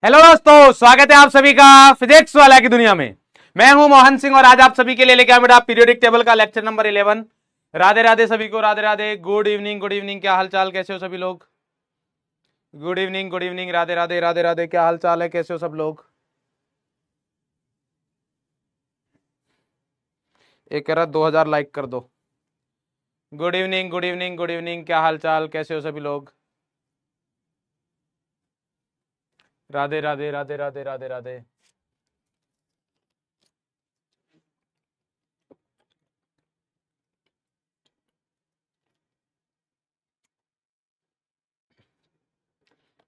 Hello दोस्तों, स्वागत है आप सभी का फिजिक्स वाला की दुनिया में। मैं हूं मोहन सिंह और आज आप सभी के लिए लेके आया बेटा पीरियोडिक टेबल का लेक्चर नंबर 11। राधे राधे सभी को, Radhe Radhe. Good evening, good evening. क्या हाल चाल, कैसे हो सभी लोग? Good evening, good evening. Radhe Radhe, Radhe Radhe. क्या हाल चाल है, कैसे हो सब लोग? एक कह रहा 2000 लाइक कर दो। Good evening, good evening, good evening. क्या हाल चाल, कैसे हो सभी लोग? राधे राधे, राधे राधे, राधे राधे।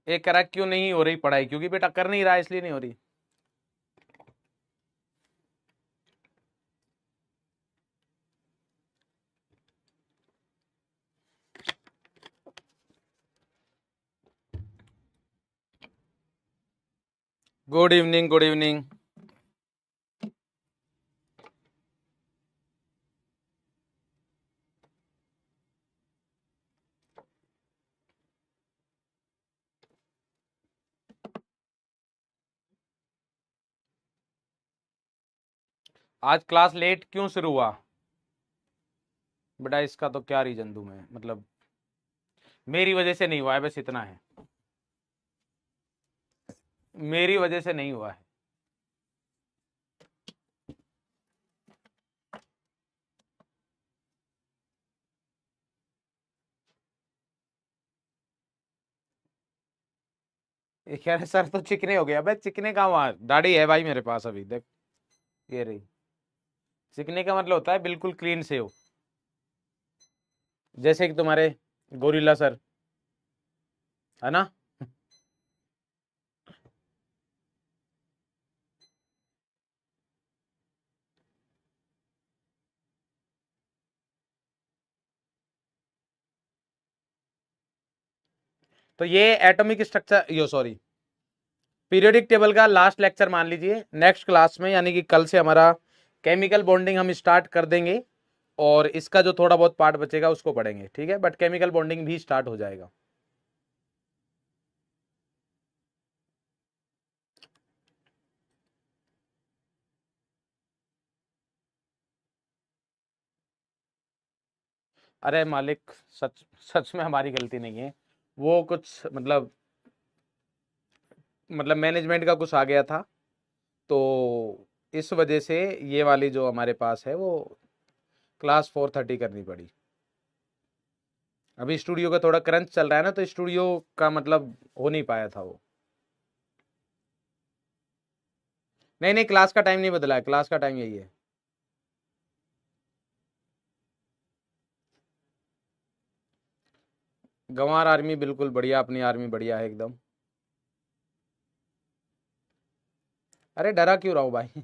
एक कह रहा क्यों नहीं हो रही पढ़ाई? क्योंकि बेटा कर नहीं रहा, इसलिए नहीं हो रही। Good evening, good evening. आज क्लास लेट क्यों शुरू हुआ? बेटा इसका तो क्या रीजन दूं मैं, मतलब मेरी वजह से नहीं हुआ है, बस इतना है। मेरी वजह से नहीं हुआ है। ये कह रहे सर तो चिकने हो गया। भाई चिकने का वहां दाढ़ी है भाई मेरे पास अभी देख। ये रही। चिकने का मतलब होता है बिल्कुल क्लीन से हो, जैसे कि तुम्हारे गोरिल्ला सर, है ना? तो ये एटॉमिक स्ट्रक्चर, यो सॉरी, पीरियोडिक टेबल का लास्ट लेक्चर मान लीजिए। नेक्स्ट क्लास में यानी कि कल से हमारा केमिकल बॉन्डिंग हम स्टार्ट कर देंगे और इसका जो थोड़ा बहुत पार्ट बचेगा उसको पढ़ेंगे, ठीक है? बट केमिकल बॉन्डिंग भी स्टार्ट हो जाएगा। अरे मालिक, सच सच में हमारी गलती नहीं है। वो कुछ मतलब मैनेजमेंट का कुछ आ गया था, तो इस वजह से ये वाली जो हमारे पास है वो क्लास 4:30 करनी पड़ी। अभी स्टूडियो का थोड़ा क्रंच चल रहा है ना, तो स्टूडियो का मतलब हो नहीं पाया था वो। नहीं नहीं, क्लास का टाइम नहीं बदला है, क्लास का टाइम यही है। गंवार आर्मी बिल्कुल बढ़िया, अपनी आर्मी बढ़िया है एकदम। अरे डरा क्यों रहा हूँ भाई?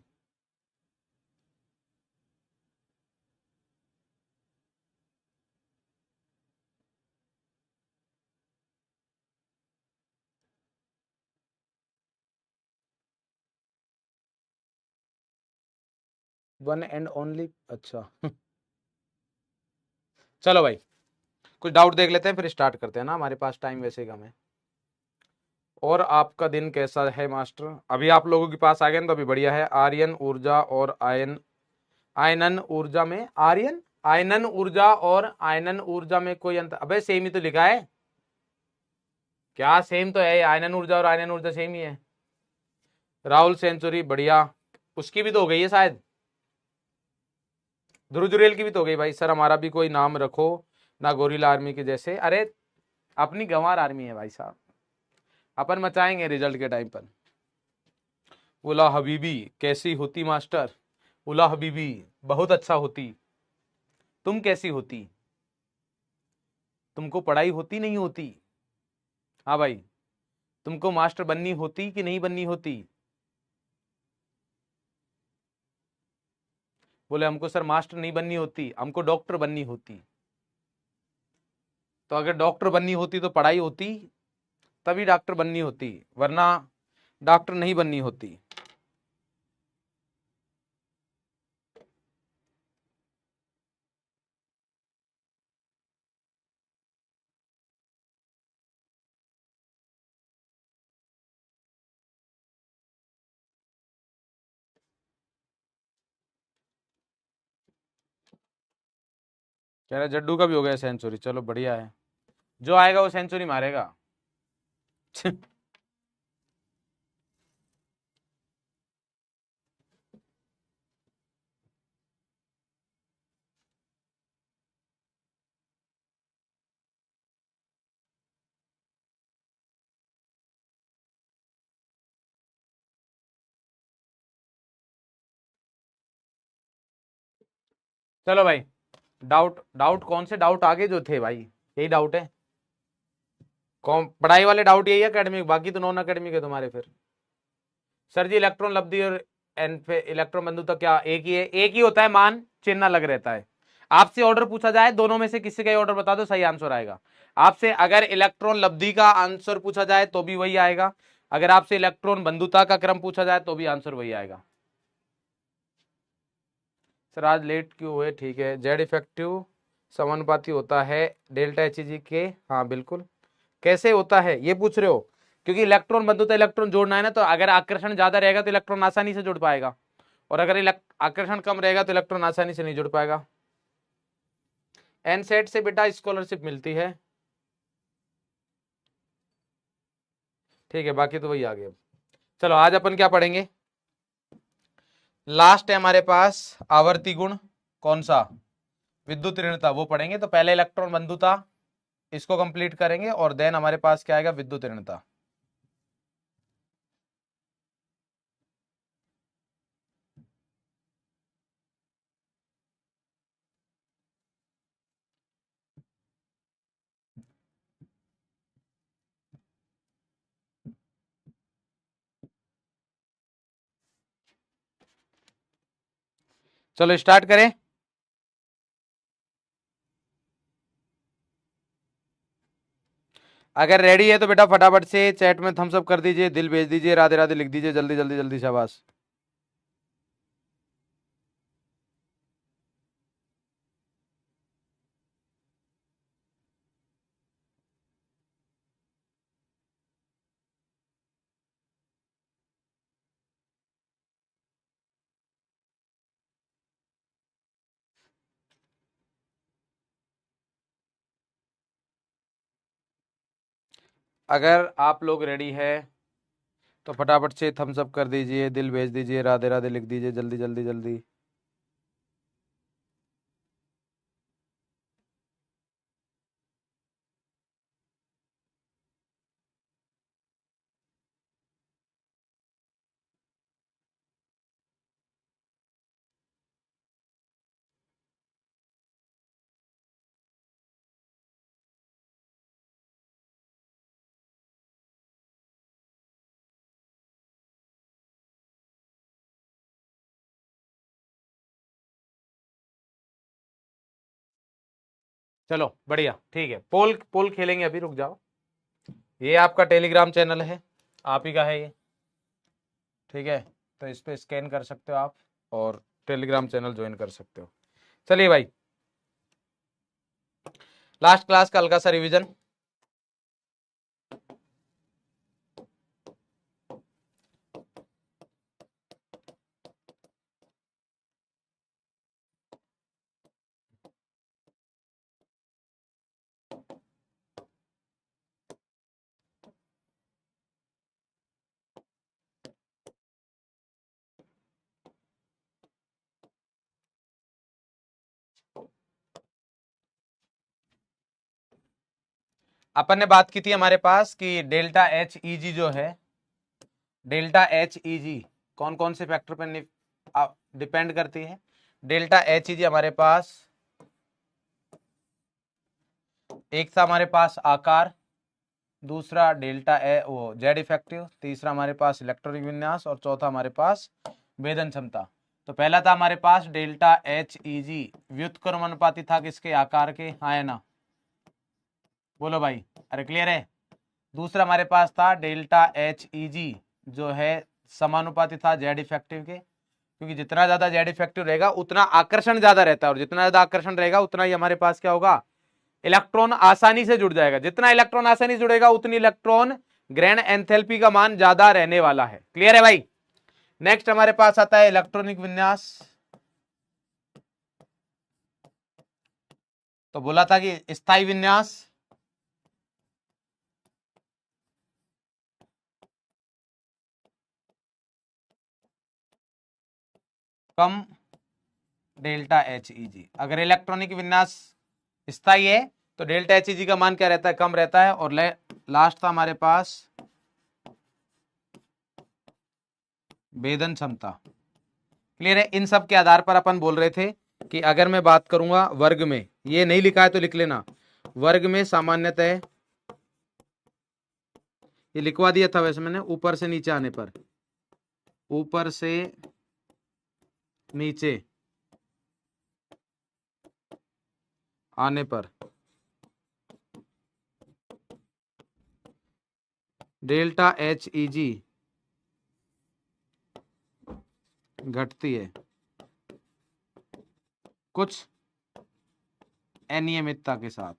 1 and only, अच्छा। चलो भाई, कुछ डाउट देख लेते हैं फिर स्टार्ट करते हैं ना, हमारे पास टाइम वैसे ही कम है। और आपका दिन कैसा है मास्टर? अभी आप लोगों के पास आ गए ना, तो अभी बढ़िया है। आर्यन ऊर्जा और आयनन ऊर्जा में आयनन ऊर्जा और आयनन ऊर्जा में कोई अंतर? अबे सेम ही तो लिखा है। क्या सेम तो है, आयनन ऊर्जा और आयनन ऊर्जा सेम ही है। राहुल सेंचुरी बढ़िया। उसकी भी तो हो गई है शायद। ध्रुव जुरेल की भी तो हो गई भाई। सर हमारा भी कोई नाम रखो ना, गोरिल्ला आर्मी के जैसे। अरे अपनी गंवार आर्मी है भाई साहब, अपन मचाएंगे रिजल्ट के टाइम पर। उला हबीबी कैसी होती मास्टर? उला हबीबी बहुत अच्छा होती। तुम कैसी होती? तुमको पढ़ाई होती नहीं होती? हाँ भाई, तुमको मास्टर बननी होती कि नहीं बननी होती? बोले हमको सर मास्टर नहीं बननी होती, हमको डॉक्टर बननी होती। तो अगर डॉक्टर बननी होती तो पढ़ाई होती, तभी डॉक्टर बननी होती, वरना डॉक्टर नहीं बननी होती। कह रहा जड्डू का भी हो गया सेंचुरी, चलो बढ़िया है, जो आएगा वो सेंचुरी मारेगा। चलो भाई, डाउट डाउट कौन से डाउट आगे जो थे भाई, यही डाउट है, कौन पढ़ाई वाले डाउट यही है एकेडमिक, बाकी तो नॉन एकेडमिक है तुम्हारे फिर। सर जी इलेक्ट्रॉन लब्धि और एन पे इलेक्ट्रॉन बंधुता क्या एक ही है? एक ही होता है, मान चिन्ह अलग रहता है। आपसे ऑर्डर पूछा जाए दोनों में से किसी का ऑर्डर बता दो, सही आंसर आएगा। आपसे अगर इलेक्ट्रॉन लब्धि का आंसर पूछा जाए तो भी वही आएगा, अगर आपसे इलेक्ट्रॉन बंधुता का क्रम पूछा जाए तो भी आंसर वही आएगा। सर आज लेट क्यों हुए? ठीक है, जेड इफेक्टिव समानुपाती होता है डेल्टा एच जी के, हाँ बिल्कुल। कैसे होता है ये पूछ रहे हो? क्योंकि इलेक्ट्रॉन बंधुता इलेक्ट्रॉन जोड़ना है ना, तो अगर आकर्षण ज्यादा रहेगा तो इलेक्ट्रॉन आसानी से जुड़ पाएगा, और अगर आकर्षण कम रहेगा तो इलेक्ट्रॉन आसानी से नहीं जुड़ पाएगा। एनसेट से बेटा स्कॉलरशिप मिलती है, ठीक है, बाकी तो वही आ गया। चलो आज अपन क्या पढ़ेंगे, लास्ट है हमारे पास आवर्ती गुण, कौन सा? विद्युत ऋणता, वो पढ़ेंगे। तो पहले इलेक्ट्रॉन बंधुता इसको कंप्लीट करेंगे, और देन हमारे पास क्या आएगा, विद्युत ऋणता। चलो स्टार्ट करें। अगर रेडी है तो बेटा फटाफट से चैट में थम्स अप कर दीजिए, दिल भेज दीजिए, राधे राधे लिख दीजिए, जल्दी जल्दी जल्दी, शाबाश। अगर आप लोग रेडी है तो फटाफट से थम्स अप कर दीजिए, दिल भेज दीजिए, राधे राधे लिख दीजिए, जल्दी जल्दी जल्दी। चलो बढ़िया, ठीक है, पोल पोल खेलेंगे अभी, रुक जाओ। ये आपका टेलीग्राम चैनल है, आप ही का है ये, ठीक है, तो इस पे स्कैन कर सकते हो आप, और टेलीग्राम चैनल ज्वाइन कर सकते हो। चलिए भाई, लास्ट क्लास का हल्का सा रिवीजन। अपन ने बात की थी हमारे पास कि डेल्टा एच ई जी जो है, डेल्टा एच ई जी कौन कौन से फैक्टर पर डिपेंड करती है? डेल्टा एच ई जी हमारे पास एक था हमारे पास आकार, दूसरा डेल्टा ए वो जेड इफेक्टिव, तीसरा हमारे पास इलेक्ट्रॉनिक विन्यास, और चौथा हमारे पास वेदन क्षमता। तो पहला था हमारे पास डेल्टा एच ई जी, व्युत्क्रम अनुपाती था किसके? आकार के, हाँ है ना? बोलो भाई, अरे क्लियर है? दूसरा हमारे पास था डेल्टा एच ई जी, जो है समानुपाती था जेड इफेक्टिव के, क्योंकि जितना ज्यादा जेड इफेक्टिव रहेगा उतना आकर्षण ज्यादा रहता है, और जितना ज्यादा आकर्षण रहेगा उतना ही हमारे पास क्या होगा, इलेक्ट्रॉन आसानी से जुड़ जाएगा। जितना इलेक्ट्रॉन आसानी से जुड़ेगा उतनी इलेक्ट्रॉन ग्रहण एंथैल्पी का मान ज्यादा रहने वाला है। क्लियर है भाई? नेक्स्ट हमारे पास आता है इलेक्ट्रॉनिक विन्यास। तो बोला था कि स्थायी विन्यास कम डेल्टा एच ई जी। अगर इलेक्ट्रॉनिक विन्यास स्थायी है तो डेल्टा एच ई जी का मान क्या रहता है, कम रहता है। और लास्ट था हमारे पास भेदन क्षमता। क्लियर है। इन सब के आधार पर अपन बोल रहे थे कि अगर मैं बात करूंगा वर्ग में, ये नहीं लिखा है तो लिख लेना, वर्ग में सामान्यतः, ये लिखवा दिया था वैसे मैंने, ऊपर से नीचे आने पर, ऊपर से नीचे आने पर डेल्टा एच ई जी घटती है कुछ अनियमितता के साथ,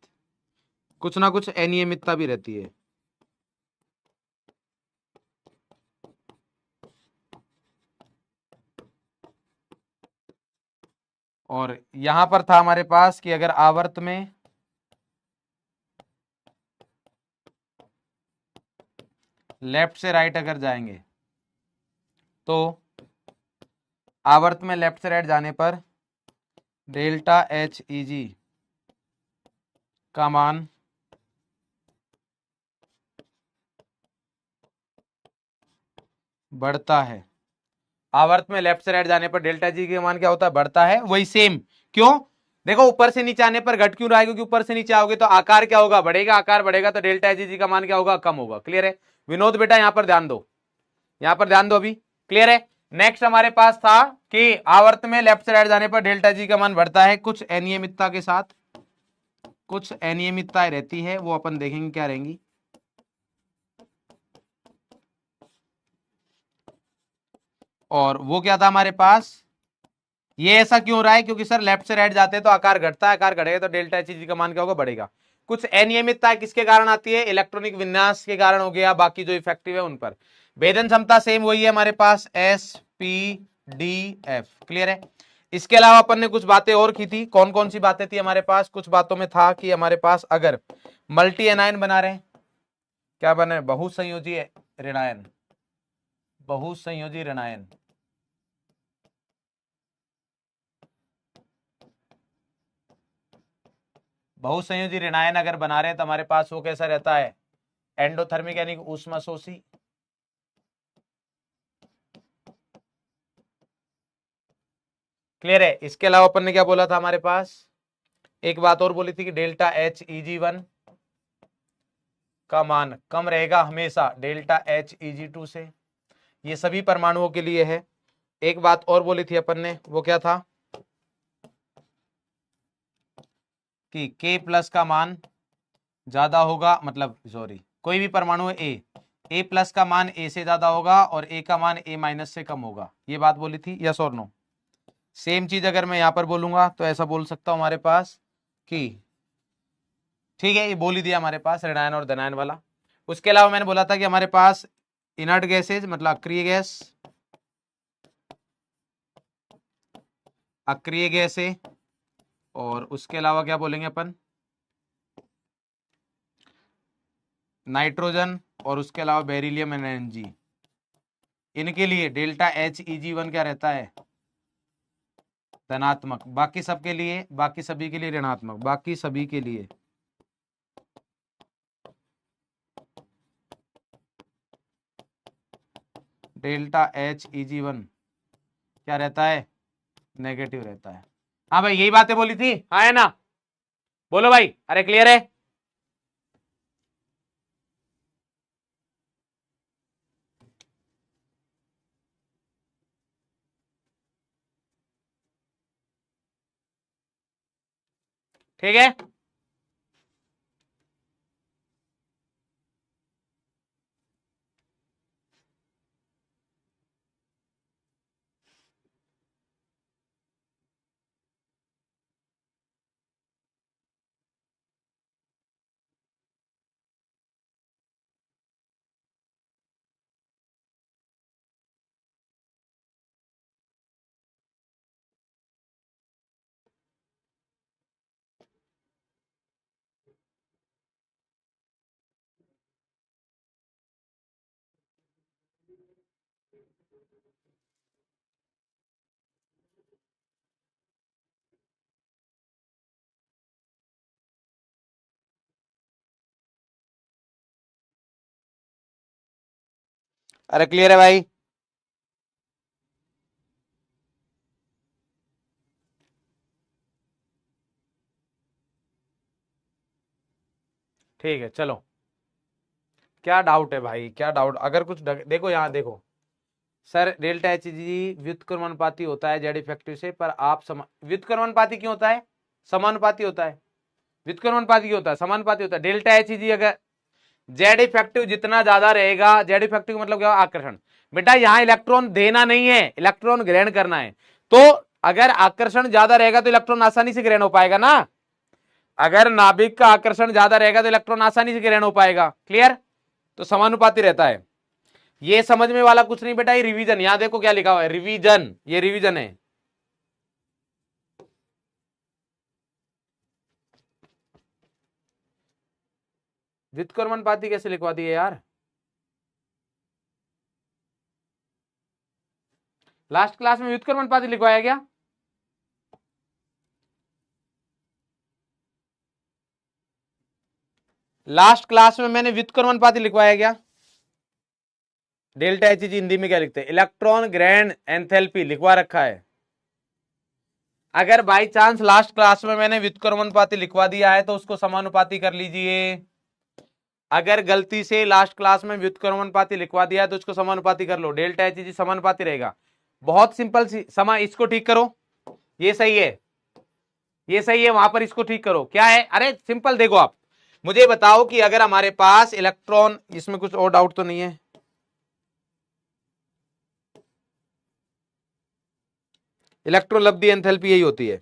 कुछ ना कुछ अनियमितता भी रहती है। और यहां पर था हमारे पास कि अगर आवर्त में लेफ्ट से राइट अगर जाएंगे तो आवर्त में लेफ्ट से राइट जाने पर डेल्टा एच ई जी का मान बढ़ता है। आवर्त में लेफ्ट से राइट जाने पर डेल्टा जी का मान क्या होता है, बढ़ता है। वही सेम, क्यों, देखो ऊपर से नीचे आने पर घट क्यों रहा है, क्योंकि ऊपर से नीचे आओगे तो आकार क्या होगा, बढ़ेगा, आकार बढ़ेगा तो डेल्टा जी का मान क्या होगा, कम होगा। क्लियर है विनोद बेटा, यहां पर ध्यान दो, यहां पर ध्यान दो अभी। क्लियर है। नेक्स्ट हमारे पास था कि आवर्त में लेफ्ट से राइट जाने पर डेल्टा जी का मान बढ़ता है कुछ अनियमितता के साथ, कुछ अनियमितताएं रहती है, वो अपन देखेंगे क्या रहेंगी। और वो क्या था हमारे पास, ये ऐसा क्यों हो रहा है, क्योंकि सर लेफ्ट से राइट जाते हैं तो आकार घटता है, आकार घटेगा तो डेल्टा एच जी का मान क्या होगा, बढ़ेगा। कुछ अनियमितता किसके कारण आती है, इलेक्ट्रॉनिक विन्यास के कारण हो गया, बाकी जो इफेक्टिव है उन पर। भेदन क्षमता सेम वही है हमारे पास, S P D F. Clear है। इसके अलावा अपन ने कुछ बातें और की थी, कौन कौन सी बातें थी हमारे पास, कुछ बातों में था कि हमारे पास अगर मल्टी एनायन बना रहे, क्या बने, बहुसंयोजी ऋणायन, बहुसंयोजी ऋणायन, बहुसंयोजी ऋणायन अगर बना रहे हैं तो हमारे पास वो कैसा रहता है, एंडोथर्मिक यानी कि ऊष्माशोषी। क्लियर है। इसके अलावा अपन ने क्या बोला था हमारे पास, एक बात और बोली थी कि delta H E G one का मान कम रहेगा हमेशा delta H E G two से। ये सभी परमाणुओं के लिए है। एक बात और बोली थी अपन ने, वो क्या था कि K प्लस का मान ज्यादा होगा, मतलब सॉरी, कोई भी परमाणु है ए प्लस का मान ए से ज्यादा होगा और ए का मान ए माइनस से कम होगा। ये बात बोली थी, यस और नो। सेम चीज अगर मैं यहां पर बोलूंगा तो ऐसा बोल सकता हूं हमारे पास कि, ठीक है, ये बोल ही दिया हमारे पास ऋणायन और धनायन वाला। उसके अलावा मैंने बोला था कि हमारे पास इनर्ट गैसेज, मतलब अक्रिय गैस, अक्रिय गैस है। और उसके अलावा क्या बोलेंगे अपन, नाइट्रोजन, और उसके अलावा बेरिलियम एंड एनजी, इनके लिए delta H E G one क्या रहता है, धनात्मक। बाकी सबके लिए, बाकी सभी के लिए ऋणात्मक, बाकी सभी के लिए delta H E G one क्या रहता है, नेगेटिव रहता है। हाँ भाई यही बातें बोली थी, हाँ है ना, बोलो भाई, अरे क्लियर है। ठीक है। अरे क्लियर है भाई? ठीक है चलो, क्या डाउट है भाई, क्या डाउट? अगर कुछ देखो यहाँ देखो सर, डेल्टा एच जी व्युत्क्रमानुपाती होता है जेड इफेक्टिव से, पर आप व्युत्क्रमानुपाती क्यों होता है? समानुपाती होता है। व्युत्क्रमानुपाती क्यों होता है? समानुपाती होता है। डेल्टा एच जी अगर जेड इफेक्टिव जितना ज्यादा रहेगा, जेड इफेक्टिव मतलब क्या? आकर्षण। बेटा यहाँ इलेक्ट्रॉन देना नहीं है, इलेक्ट्रॉन ग्रहण करना है। तो अगर आकर्षण ज्यादा रहेगा तो इलेक्ट्रॉन आसानी से ग्रहण हो पाएगा ना। अगर नाभिक का आकर्षण ज्यादा रहेगा तो इलेक्ट्रॉन आसानी से ग्रहण हो पाएगा। क्लियर? तो समानुपाती रहता है। ये समझ में वाला कुछ नहीं बेटा, ये रिवीजन। यहां देखो क्या लिखा हुआ है, रिवीजन, ये रिवीजन है। व्युत्क्रमानुपाती कैसे लिखवा दिए यार? लास्ट क्लास में व्युत्क्रमानुपाती लिखवाया गया? लास्ट क्लास में मैंने व्युत्क्रमानुपाती लिखवाया गया? डेल्टा एच जी हिंदी में क्या लिखते हैं? इलेक्ट्रॉन ग्रहण एंथैल्पी लिखवा रखा है। अगर बाई चांस लास्ट क्लास में मैंने व्युत्क्रमानुपाती लिखवा दिया है तो उसको समानुपाती कर लीजिए। अगर गलती से लास्ट क्लास में व्युत्क्रमानुपाती लिखवा दिया है तो उसको समानुपाती कर लो, डेल्टा एच जी समानुपाती रहेगा। बहुत सिंपल सी इसको ठीक करो, ये सही है, ये सही है, वहां पर इसको ठीक करो। क्या है? अरे सिंपल देखो, आप मुझे बताओ कि अगर हमारे पास इलेक्ट्रॉन, इसमें कुछ और डाउट तो नहीं है? इलेक्ट्रोलब्धि एंथैल्पी यही होती है।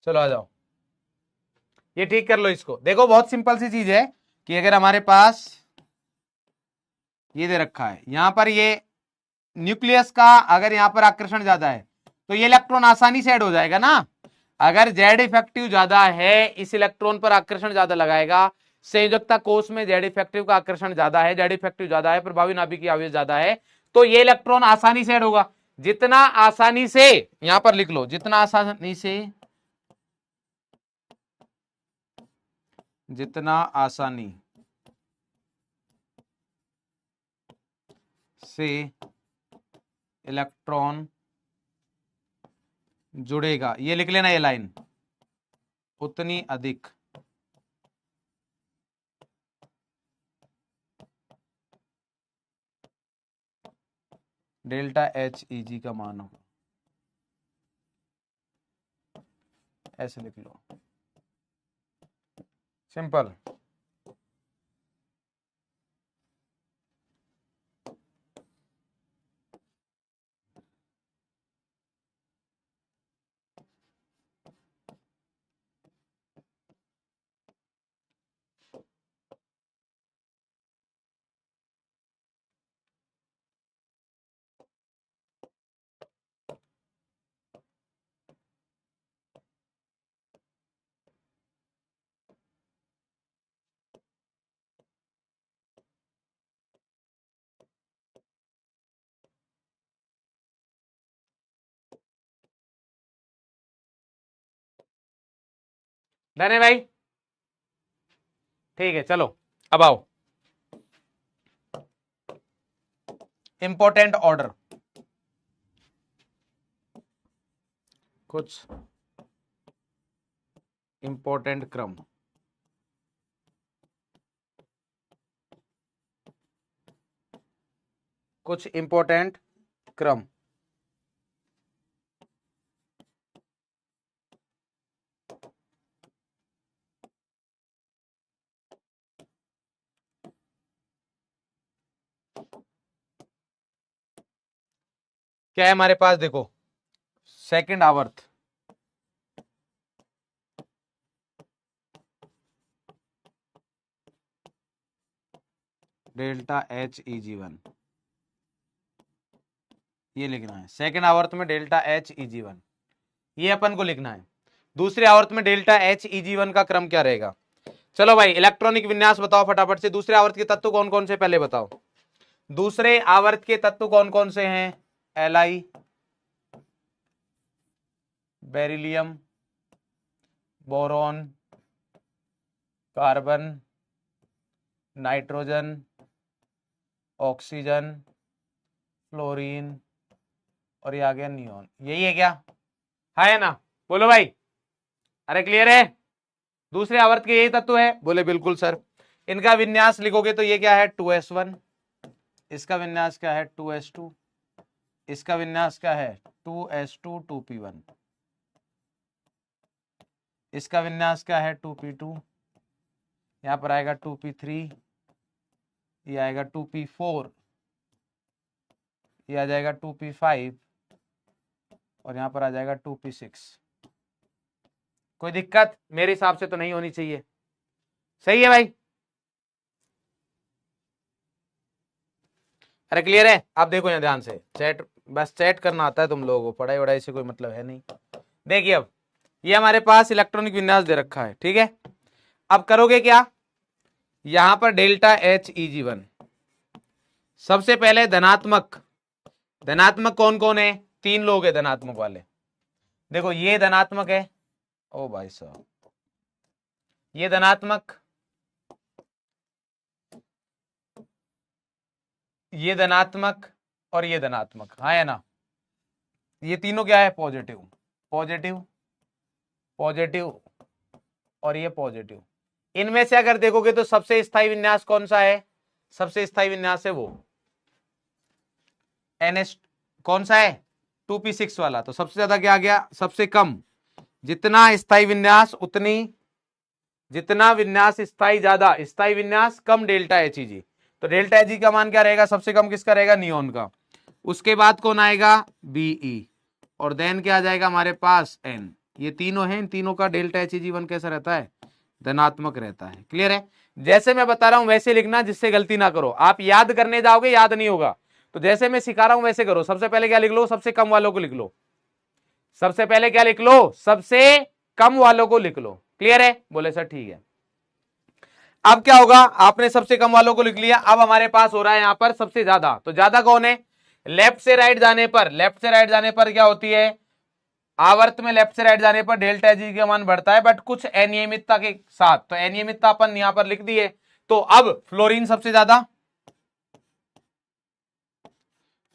चलो आ जाओ, ये ठीक कर लो इसको। देखो बहुत सिंपल सी चीज है कि अगर हमारे पास ये दे रखा है यहां पर, ये न्यूक्लियस का अगर यहां पर आकर्षण ज्यादा है तो ये इलेक्ट्रॉन आसानी से ऐड हो जाएगा ना। अगर जेड इफेक्टिव ज्यादा है, इस इलेक्ट्रॉन पर आकर्षण ज्यादा लगाएगा। संयोजकता कोष में जेड इफेक्टिव का आकर्षण ज्यादा है, जेड इफेक्टिव ज्यादा है, प्रभावी नाभिक की आवेश ज्यादा है, तो ये इलेक्ट्रॉन आसानी से ऐड होगा। जितना आसानी से, यहां पर लिख लो, जितना आसानी से, जितना आसानी से इलेक्ट्रॉन जुड़ेगा, ये लिख लेना ये लाइन, उतनी अधिक डेल्टा एच ई जी का मान होगा। ऐसे लिख लो, सिंपल। डन है भाई? ठीक है चलो, अब आओ इंपॉर्टेंट ऑर्डर, कुछ इंपॉर्टेंट क्रम। कुछ इंपॉर्टेंट क्रम। क्या है हमारे पास? देखो, सेकंड आवर्त, delta H E G one, ये लिखना है। सेकंड आवर्त में delta H E G one, ये अपन को लिखना है। दूसरे आवर्त में डेल्टा एच Eg1 का क्रम क्या रहेगा। चलो भाई इलेक्ट्रॉनिक विन्यास बताओ फटाफट से। दूसरे आवर्त के तत्व कौन कौन से पहले बताओ। दूसरे आवर्त के तत्व कौन कौन से हैं। Li, beryllium, boron, carbon, nitrogen, oxygen, fluorine और ये आ गया नियोन। यही है क्या। है ना, बोलो भाई। अरे क्लियर है। दूसरे आवर्त के यही तत्व है। बोले बिल्कुल सर। इनका विन्यास लिखोगे तो ये क्या है 2s1, इसका विन्यास क्या है 2s2, इसका विन्यास क्या है 2s2 2p1, इसका विन्यास क्या है 2p2, यहां पर आएगा 2p3, ये आएगा 2p4, ये आ जाएगा 2p5 और यहां पर आ जाएगा 2p6। कोई दिक्कत मेरे हिसाब से तो नहीं होनी चाहिए। सही है भाई। अरे क्लियर है। आप देखो यहाँ ध्यान से, चैट बस चैट करना आता है तुम लोगों को, पढ़ाई वढ़ाई से कोई मतलब है नहीं। देखिए अब ये हमारे पास इलेक्ट्रॉनिक विन्यास दे रखा है, ठीक है। अब करोगे क्या, यहां पर डेल्टा एच Eg1 सबसे पहले धनात्मक। धनात्मक कौन कौन है, 3 लोग है धनात्मक वाले। देखो ये धनात्मक है, ओ भाई साहब ये धनात्मक, ये धनात्मक और ये धनात्मक, हाँ है ना। ये तीनों क्या है पॉजिटिव, पॉजिटिव, पॉजिटिव और ये पॉजिटिव। इनमें से अगर देखोगे तो सबसे स्थायी विन्यास कौन सा है, सबसे स्थायी विन्यास है वो NH, कौन सा है 2p6 वाला। तो सबसे ज्यादा क्या आ गया, सबसे कम। जितना स्थायी विन्यास उतनी, जितना विन्यास स्थायी ज्यादा, स्थायी विन्यास कम डेल्टा Heg। तो डेल्टा Heg का मान क्या रहेगा, सबसे कम किसका रहेगा नियोन का। उसके बाद कौन आएगा Be और देन क्या आ जाएगा हमारे पास N। ये तीनों हैं, इन तीनों का डेल्टा Heg1 कैसा रहता है, धनात्मक रहता है। क्लियर है। जैसे मैं बता रहा हूं वैसे लिखना, जिससे गलती ना करो। आप याद करने जाओगे याद नहीं होगा, तो जैसे मैं सिखा रहा हूं वैसे करो। सबसे पहले क्या लिख लो, सबसे कम वालों को लिख लो। सबसे पहले क्या लिख लो, सबसे कम वालों को लिख लो। क्लियर है, बोले सर ठीक है। अब क्या होगा, आपने सबसे कम वालों को लिख लिया। अब हमारे पास हो रहा है यहां पर सबसे ज्यादा। तो ज्यादा कौन है, लेफ्ट से राइट जाने पर, लेफ्ट से राइट जाने पर क्या होती है, आवर्त में लेफ्ट से राइट जाने पर डेल्टा जी का मान बढ़ता है, बट कुछ अनियमितता के साथ। तो अनियमितता अपन यहां पर लिख दिए। तो अब फ्लोरीन सबसे ज्यादा,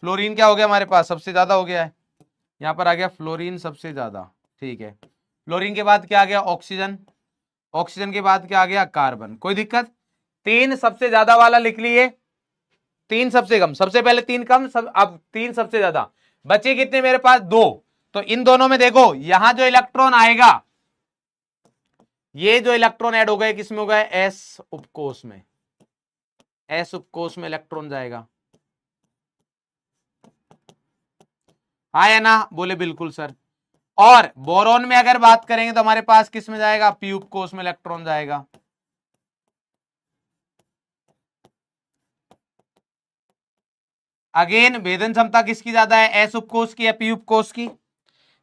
फ्लोरीन क्या हो गया हमारे पास सबसे ज्यादा हो गया है, यहां पर आ गया फ्लोरीन सबसे ज्यादा। ठीक है, फ्लोरीन के बाद क्या आ गया ऑक्सीजन, ऑक्सीजन के बाद क्या आ गया कार्बन। कोई दिक्कत, 3 सबसे ज्यादा वाला लिख लिए, 3 सबसे कम। सबसे पहले 3 कम, अब 3 सबसे ज्यादा। बचे कितने मेरे पास 2। तो इन दोनों में देखो यहां जो इलेक्ट्रॉन आएगा, ये जो इलेक्ट्रॉन ऐड हो गए किसमें हो गए एस उपकोष में, एस उपकोष में इलेक्ट्रॉन जाएगा। हाँ या ना, बोले बिल्कुल सर। और बोरॉन में अगर बात करेंगे तो हमारे पास किस में जाएगा, पी उपकोष में इलेक्ट्रॉन जाएगा। अगेन भेदन क्षमता किसकी ज्यादा है, एस उपकोष की या पी उपकोष की।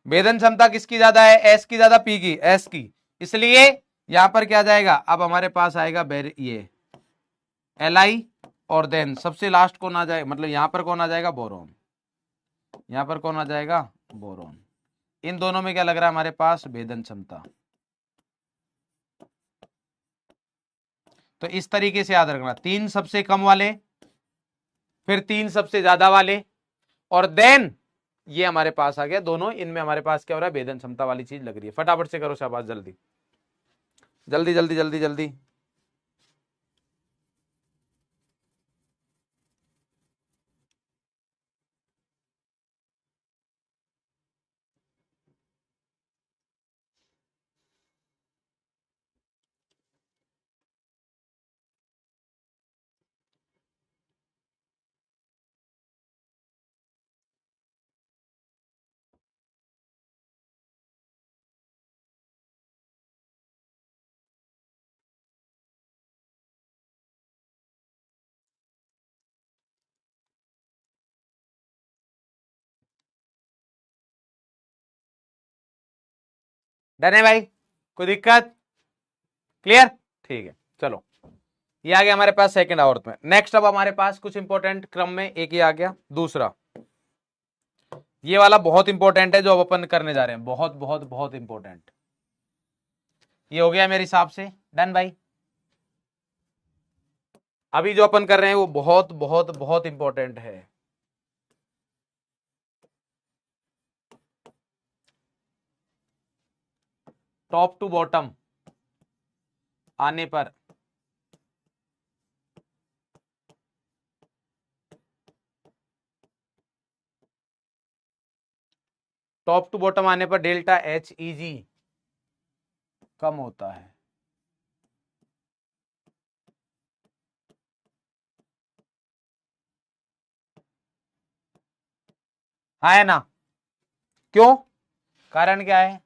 भेदन क्षमता किसकी ज्यादा है, एस की ज्यादा पी की, एस की। इसलिए यहां पर क्या जाएगा, अब हमारे पास आएगा ये Li और देन सबसे लास्ट कौन आ जाएगा, मतलब यहां पर कौन आ जाएगा बोरॉन, यहां पर कौन आ जाएगा बोरॉन। इन दोनों में क्या लग रहा है हमारे पास भेदन क्षमता। तो इस तरीके से याद रखना, 3 सबसे कम वाले, फिर 3 सबसे ज्यादा वाले, और देन ये हमारे पास आ गया दोनों। इनमें हमारे पास क्या हो रहा है, भेदन क्षमता वाली चीज लग रही है। फटाफट से करो शाबाश, जल्दी जल्दी जल्दी जल्दी जल्दी। डन है भाई, कोई दिक्कत? क्लियर? ठीक है, चलो ये आ गया हमारे पास सेकंड आवर्त में। नेक्स्ट अब हमारे पास कुछ इंपॉर्टेंट क्रम में एक ही आ गया दूसरा, ये वाला बहुत इंपॉर्टेंट है जो अब अपन करने जा रहे हैं, बहुत बहुत बहुत इंपॉर्टेंट। ये हो गया मेरे हिसाब से डन भाई। अभी जो अपन कर रहे हैं वो बहुत बहुत बहुत इंपॉर्टेंट है। टॉप टू बॉटम आने पर टॉप टू बॉटम आने पर डेल्टा एच ई जी कम होता है। हाँ है ना? क्यों? कारण क्या है?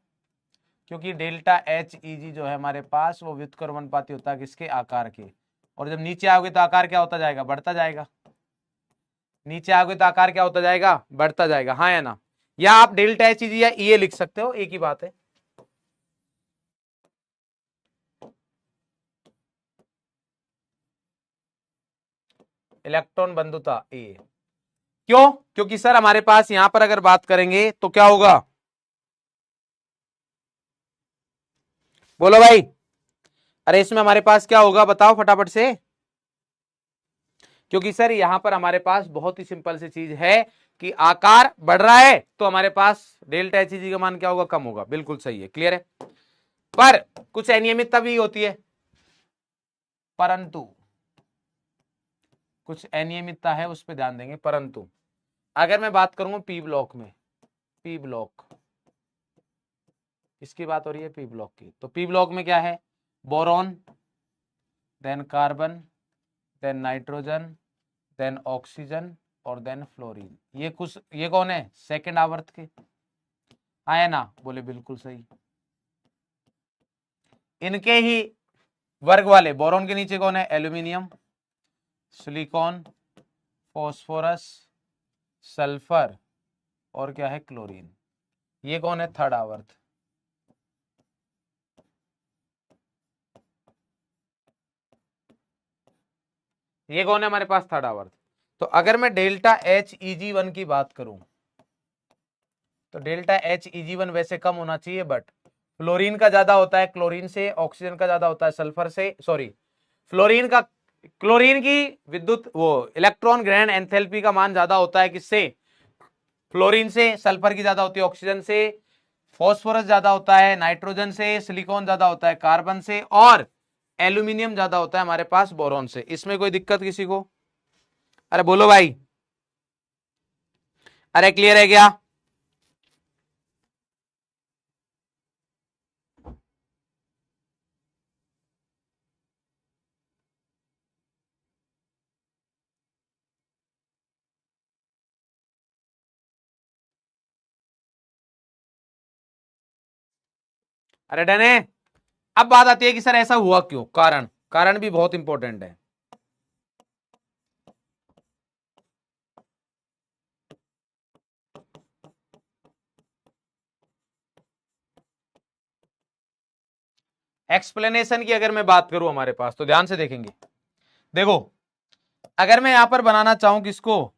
क्योंकि डेल्टा एच ई जी जो है हमारे पास वो व्युत्क्रमानुपाती होता है किसके? आकार के। और जब नीचे आओगे तो आकार क्या होता जाएगा? बढ़ता जाएगा। नीचे आओगे तो आकार क्या होता जाएगा? बढ़ता जाएगा। हाँ या ना? या आप डेल्टा एच ई जी या ई ए लिख सकते हो, एक ही बात है। इलेक्ट्रॉन बंधुता ए। क्यों? क्योंकि सर हमारे पास यहां पर अगर बात करेंगे तो क्या होगा? बोलो भाई। अरे इसमें हमारे पास क्या होगा बताओ फटाफट से। क्योंकि सर यहां पर हमारे पास बहुत ही सिंपल सी चीज है कि आकार बढ़ रहा है तो हमारे पास डेल्टा एच जी का मान क्या होगा? कम होगा। बिल्कुल सही है, क्लियर है। पर कुछ अनियमितता भी होती है, परंतु कुछ अनियमितता है उस पर ध्यान देंगे। परंतु अगर मैं बात करूंगा पी ब्लॉक में, पी ब्लॉक इसकी बात हो रही है पी ब्लॉक की, तो पी ब्लॉक में क्या है? Boron, then carbon, then nitrogen, then oxygen और देन फ्लोरीन। ये कौन है? सेकंड आवर्त के। आए ना? बोले बिल्कुल सही। इनके ही वर्ग वाले बोरॉन के नीचे कौन है? एल्यूमिनियम, सिलिकॉन, फॉस्फोरस, सल्फर और क्या है? क्लोरीन। ये कौन है? थर्ड आवर्त। ये कौन है हमारे पास? थर्ड आवर्त। तो अगर मैं delta H E G one की बात करूं तो delta H E G one वैसे कम होना चाहिए, बट फ्लोरीन का ज्यादा होता है क्लोरीन से, ऑक्सीजन का ज्यादा होता है सल्फर से, सॉरी क्लोरीन की विद्युत वो इलेक्ट्रॉन ग्रहण एंथैल्पी का मान ज्यादा होता है किससे? फ्लोरीन से। सल्फर की ज्यादा होती है ऑक्सीजन से, फॉस्फोरस ज्यादा होता है नाइट्रोजन से, सिलिकॉन ज्यादा होता है कार्बन से और एल्यूमिनियम ज्यादा होता है हमारे पास बोरॉन से। इसमें कोई दिक्कत किसी को? अरे बोलो भाई। अरे क्लियर है क्या? अरे डन है। अब बात आती है कि सर ऐसा हुआ क्यों? कारण, कारण भी बहुत इंपॉर्टेंट है। एक्सप्लेनेशन की अगर मैं बात करूं हमारे पास तो ध्यान से देखेंगे। देखो अगर मैं यहां पर बनाना चाहूं किसको?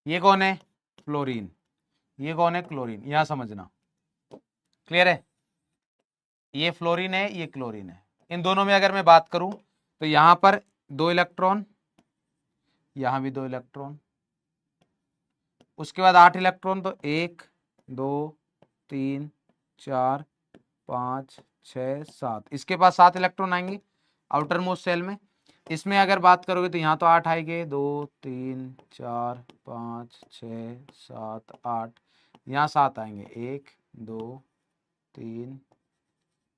ये कौन है? फ्लोरीन। ये कौन है? क्लोरीन। यहां समझना, क्लियर है? ये फ्लोरीन है, ये क्लोरीन है। इन दोनों में अगर मैं बात करूं तो यहां पर 2 इलेक्ट्रॉन, यहां भी 2 इलेक्ट्रॉन, उसके बाद 8 इलेक्ट्रॉन, तो 1 2 3 4 5 6 7, इसके पास 7 इलेक्ट्रॉन आएंगे आउटर मोस्ट सेल में। इसमें अगर बात करोगे तो यहाँ तो 8 आएंगे, 2 3 4 5 6 7 8, यहाँ 7 आएंगे, 1 2 3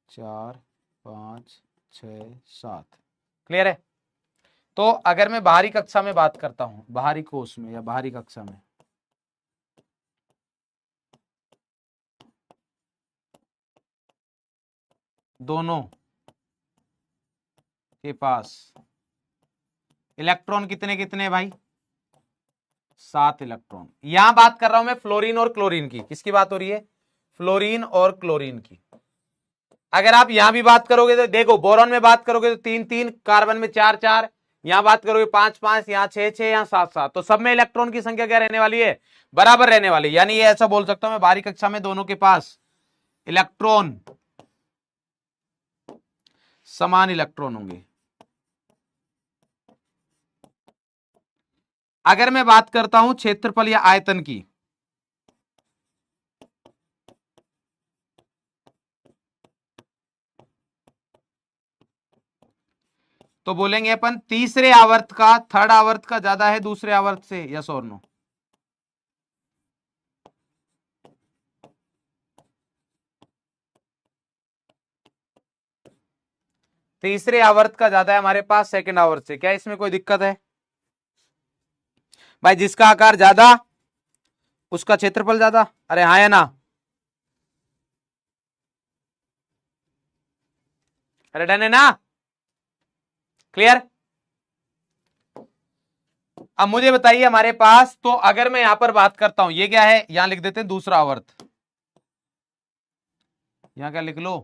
4 5 6 7। क्लियर है? तो अगर मैं बाहरी कक्षा में बात करता हूं, बाहरी कोष में या बाहरी कक्षा में, दोनों के पास इलेक्ट्रॉन कितने कितने भाई? 7 इलेक्ट्रॉन। यहां बात कर रहा हूं मैं फ्लोरीन और क्लोरीन की। किसकी बात हो रही है? फ्लोरीन और क्लोरीन की। अगर आप यहां भी बात करोगे तो देखो, बोरॉन में बात करोगे तो 3 3, कार्बन में 4 4, यहां बात करोगे 5 5, यहां 6 6, यहां 7 7। तो सब में इलेक्ट्रॉन की संख्या क्या रहने वाली है? बराबर रहने वाली। यानी ये ऐसा बोल सकता हूं मैं, बाहरी कक्षा में दोनों के पास इलेक्ट्रॉन समान इलेक्ट्रॉन होंगे। अगर मैं बात करता हूं क्षेत्रफल या आयतन की, तो बोलेंगे अपन तीसरे आवर्त का, थर्ड आवर्त का ज्यादा है दूसरे आवर्त से, यस और नो? तीसरे आवर्त का ज्यादा है हमारे पास सेकंड आवर्त से। क्या इसमें कोई दिक्कत है भाई? जिसका आकार ज्यादा उसका क्षेत्रफल ज्यादा। अरे हाँ या ना? अरे डन है ना? क्लियर? अब मुझे बताइए हमारे पास, तो अगर मैं यहां पर बात करता हूं, ये क्या है? यहां लिख देते हैं दूसरा आवर्त। यहां क्या लिख लो?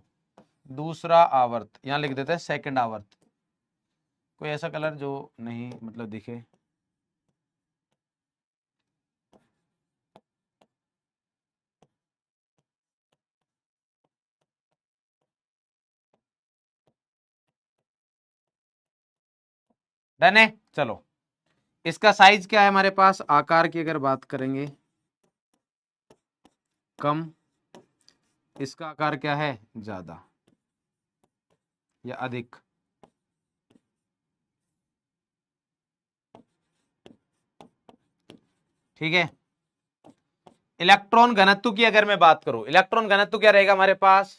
दूसरा आवर्त। यहां लिख देते हैं सेकंड आवर्त। कोई ऐसा कलर जो नहीं मतलब दिखे। डन है? चलो, इसका साइज क्या है हमारे पास? आकार की अगर बात करेंगे, कम। इसका आकार क्या है? ज्यादा या अधिक? ठीक है। इलेक्ट्रॉन घनत्व की अगर मैं बात करूं, इलेक्ट्रॉन घनत्व क्या रहेगा हमारे पास?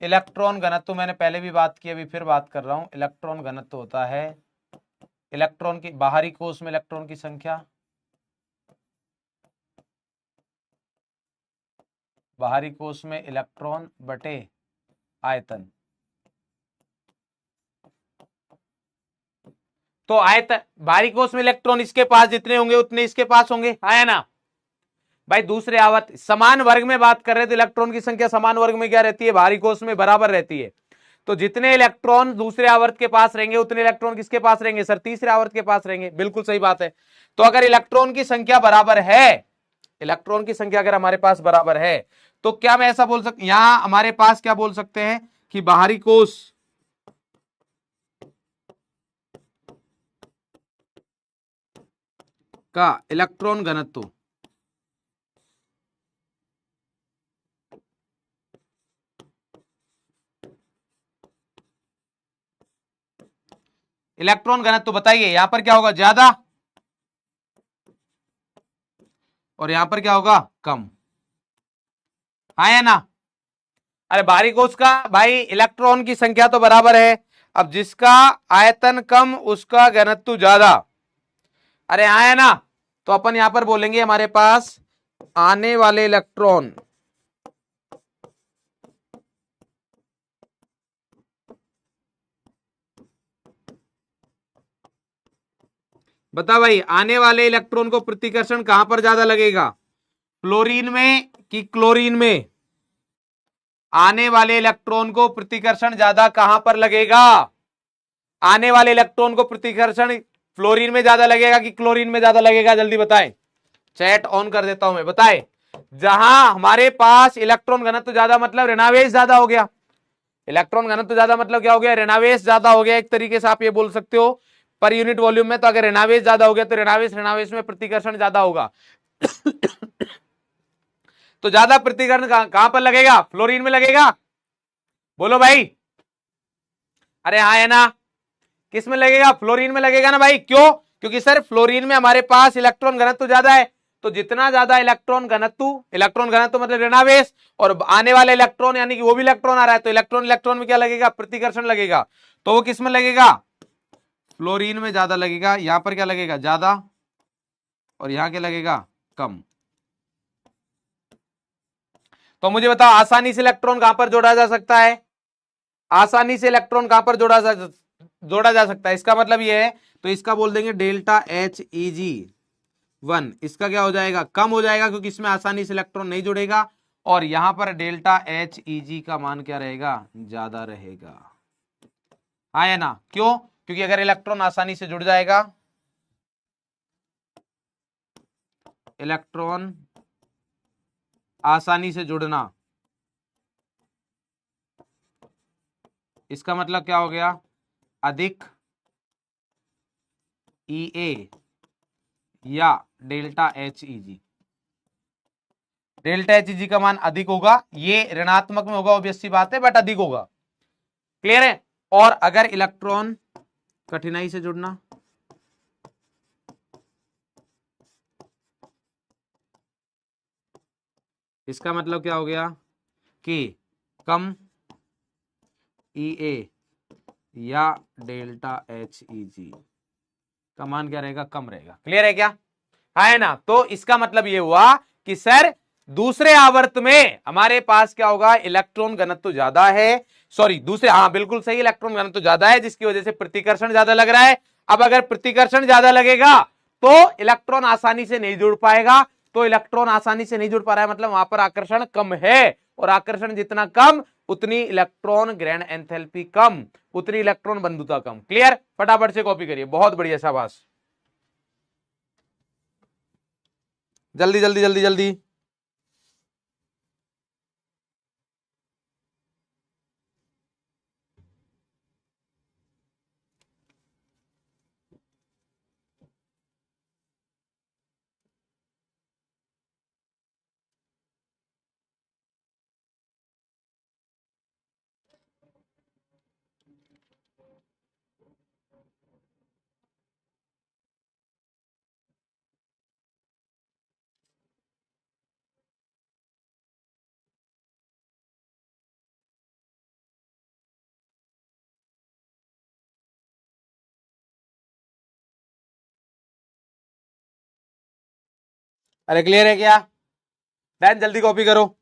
इलेक्ट्रॉन घनत्व मैंने पहले भी बात की, अभी फिर बात कर रहा हूं। इलेक्ट्रॉन घनत्व होता है इलेक्ट्रॉन की, बाहरी कोष में इलेक्ट्रॉन की संख्या, बाहरी कोष में इलेक्ट्रॉन बटे आयतन। तो आयतन, बाहरी कोष में इलेक्ट्रॉन इसके पास जितने होंगे उतने इसके पास होंगे, आया ना भाई? दूसरे आवर्त समान वर्ग में बात कर रहे थे, इलेक्ट्रॉन की संख्या समान वर्ग में क्या रहती है? बाहरी कोष में बराबर रहती है। तो जितने इलेक्ट्रॉन दूसरे आवर्त के पास रहेंगे उतने इलेक्ट्रॉन किसके पास रहेंगे सर? तीसरे आवर्त के पास रहेंगे। बिल्कुल सही बात है। तो अगर इलेक्ट्रॉन की संख्या बराबर है, इलेक्ट्रॉन की संख्या अगर हमारे पास बराबर है, तो क्या मैं ऐसा बोल सकता, यहां हमारे पास क्या बोल सकते हैं कि बाहरी कोष का इलेक्ट्रॉन घनत्व इलेक्ट्रॉन घनत्व बताइए, यहां पर क्या होगा? ज्यादा, और यहां पर क्या होगा? कम। हाँ या ना? अरे बाहरी कोष का भाई इलेक्ट्रॉन की संख्या तो बराबर है, अब जिसका आयतन कम उसका घनत्व ज्यादा। अरे हाँ या ना? तो अपन यहां पर बोलेंगे हमारे पास आने वाले इलेक्ट्रॉन बता भाई, आने वाले इलेक्ट्रॉन को प्रतिकर्षण कहां पर ज्यादा लगेगा? फ्लोरीन में कि क्लोरीन में? आने वाले इलेक्ट्रॉन को प्रतिकर्षण ज्यादा कहां पर लगेगा? आने वाले इलेक्ट्रॉन को प्रतिकर्षण फ्लोरीन में ज्यादा लगेगा कि क्लोरीन में ज्यादा लगेगा? जल्दी बताएं, चैट ऑन कर देता हूं मैं, बताएं। जहां हमारे पास इलेक्ट्रॉन घनत्व ज्यादा मतलब ऋणावेश ज्यादा हो गया। इलेक्ट्रॉन घनत्व ज्यादा मतलब क्या हो गया? ऋणावेश ज्यादा हो गया। एक तरीके से आप ये बोल सकते हो पर यूनिट वॉल्यूम में। तो अगर ऋणावेश ज्यादा हो गया तो ऋणावेश ऋणावेश में प्रतिकर्षण ज्यादा होगा। तो ज्यादा प्रतिकर्षण कहां पर लगेगा? फ्लोरीन में लगेगा। बोलो भाई। अरे हाँ है ना? किस में लगेगा? फ्लोरीन में लगेगा ना भाई। क्यों? क्योंकि सर फ्लोरीन में हमारे पास इलेक्ट्रॉन घनत्व ज्यादा है। तो जितना ज्यादा इलेक्ट्रॉन घनत्व मतलब ऋणावेश, और आने वाले इलेक्ट्रॉन यानी कि वो भी इलेक्ट्रॉन आ रहा है, तो इलेक्ट्रॉन इलेक्ट्रॉन में क्या लगेगा, प्रतिकर्षण लगेगा। तो वो किस में लगेगा, फ्लोरीन में ज्यादा लगेगा। यहां पर क्या लगेगा, ज्यादा, और यहां क्या लगेगा, कम। तो मुझे बताओ आसानी से इलेक्ट्रॉन कहां पर जोड़ा जा सकता है, आसानी से इलेक्ट्रॉन कहां पर जोड़ा जा सकता है, इसका मतलब ये है, तो इसका बोल देंगे डेल्टा Heg1, इसका क्या हो जाएगा, कम हो जाएगा, क्योंकि इसमें आसानी से इलेक्ट्रॉन नहीं जुड़ेगा। और यहां पर डेल्टा Heg का मान क्या रहेगा, ज्यादा रहेगा। हाँ है ना, क्यों, क्योंकि अगर इलेक्ट्रॉन आसानी से जुड़ जाएगा, इलेक्ट्रॉन आसानी से जुड़ना, इसका मतलब क्या हो गया, अधिक Ea या डेल्टा Heg। डेल्टा Heg का मान अधिक होगा, ये ऋणात्मक में होगा, ऑब्वियस सी बात है, बट अधिक होगा। क्लियर है। और अगर इलेक्ट्रॉन कठिनाई से जुड़ना, इसका मतलब क्या हो गया कि कम Ea या डेल्टा Heg का मान क्या रहेगा, कम रहेगा। क्लियर है क्या, है ना। तो इसका मतलब ये हुआ कि सर दूसरे आवर्त में हमारे पास क्या होगा, इलेक्ट्रॉन घनत्व ज्यादा है, सॉरी दूसरे, हाँ बिल्कुल सही, इलेक्ट्रॉन घनत्व ज्यादा है, जिसकी वजह से प्रतिकर्षण ज्यादा लग रहा है। अब अगर प्रतिकर्षण ज्यादा लगेगा तो इलेक्ट्रॉन आसानी से नहीं जुड़ पाएगा, तो इलेक्ट्रॉन आसानी से नहीं जुड़ पा रहा है मतलब वहां पर आकर्षण कम है, और आकर्षण जितना कम उतनी इलेक्ट्रॉन ग्रहण एंथैल्पी कम, उतनी इलेक्ट्रॉन बंधुता कम। क्लियर, फटाफट से कॉपी करिए, बहुत बढ़िया, शाबाश, जल्दी जल्दी जल्दी जल्दी। अरे क्लियर है क्या, डन, जल्दी कॉपी करो।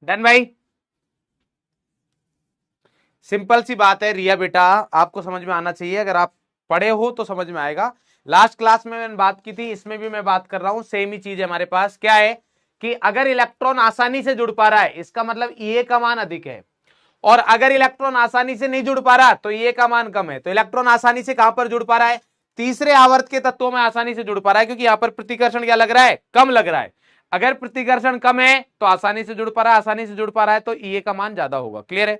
डन भाई, सिंपल सी बात है रिया बेटा, आपको समझ में आना चाहिए, अगर आप पढ़े हो तो समझ में आएगा। लास्ट क्लास में मैंने बात की थी, इसमें भी मैं बात कर रहा हूं, सेम ही चीज है हमारे पास। क्या है कि अगर इलेक्ट्रॉन आसानी से जुड़ पा रहा है, इसका मतलब Ea का मान अधिक है, और अगर इलेक्ट्रॉन आसानी से नहीं जुड़ पा रहा तो Ea का मान कम है। तो इलेक्ट्रॉन आसानी से कहां पर जुड़ पा रहा है, तीसरे आवर्त के तत्वों में आसानी से जुड़ पा रहा है, क्योंकि यहां पर प्रतिकर्षण क्या लग रहा है, कम लग रहा है। अगर प्रतिकर्षण कम है तो आसानी से जुड़ पा रहा है, आसानी से जुड़ पा रहा है तो Ea का मान ज्यादा होगा। क्लियर है।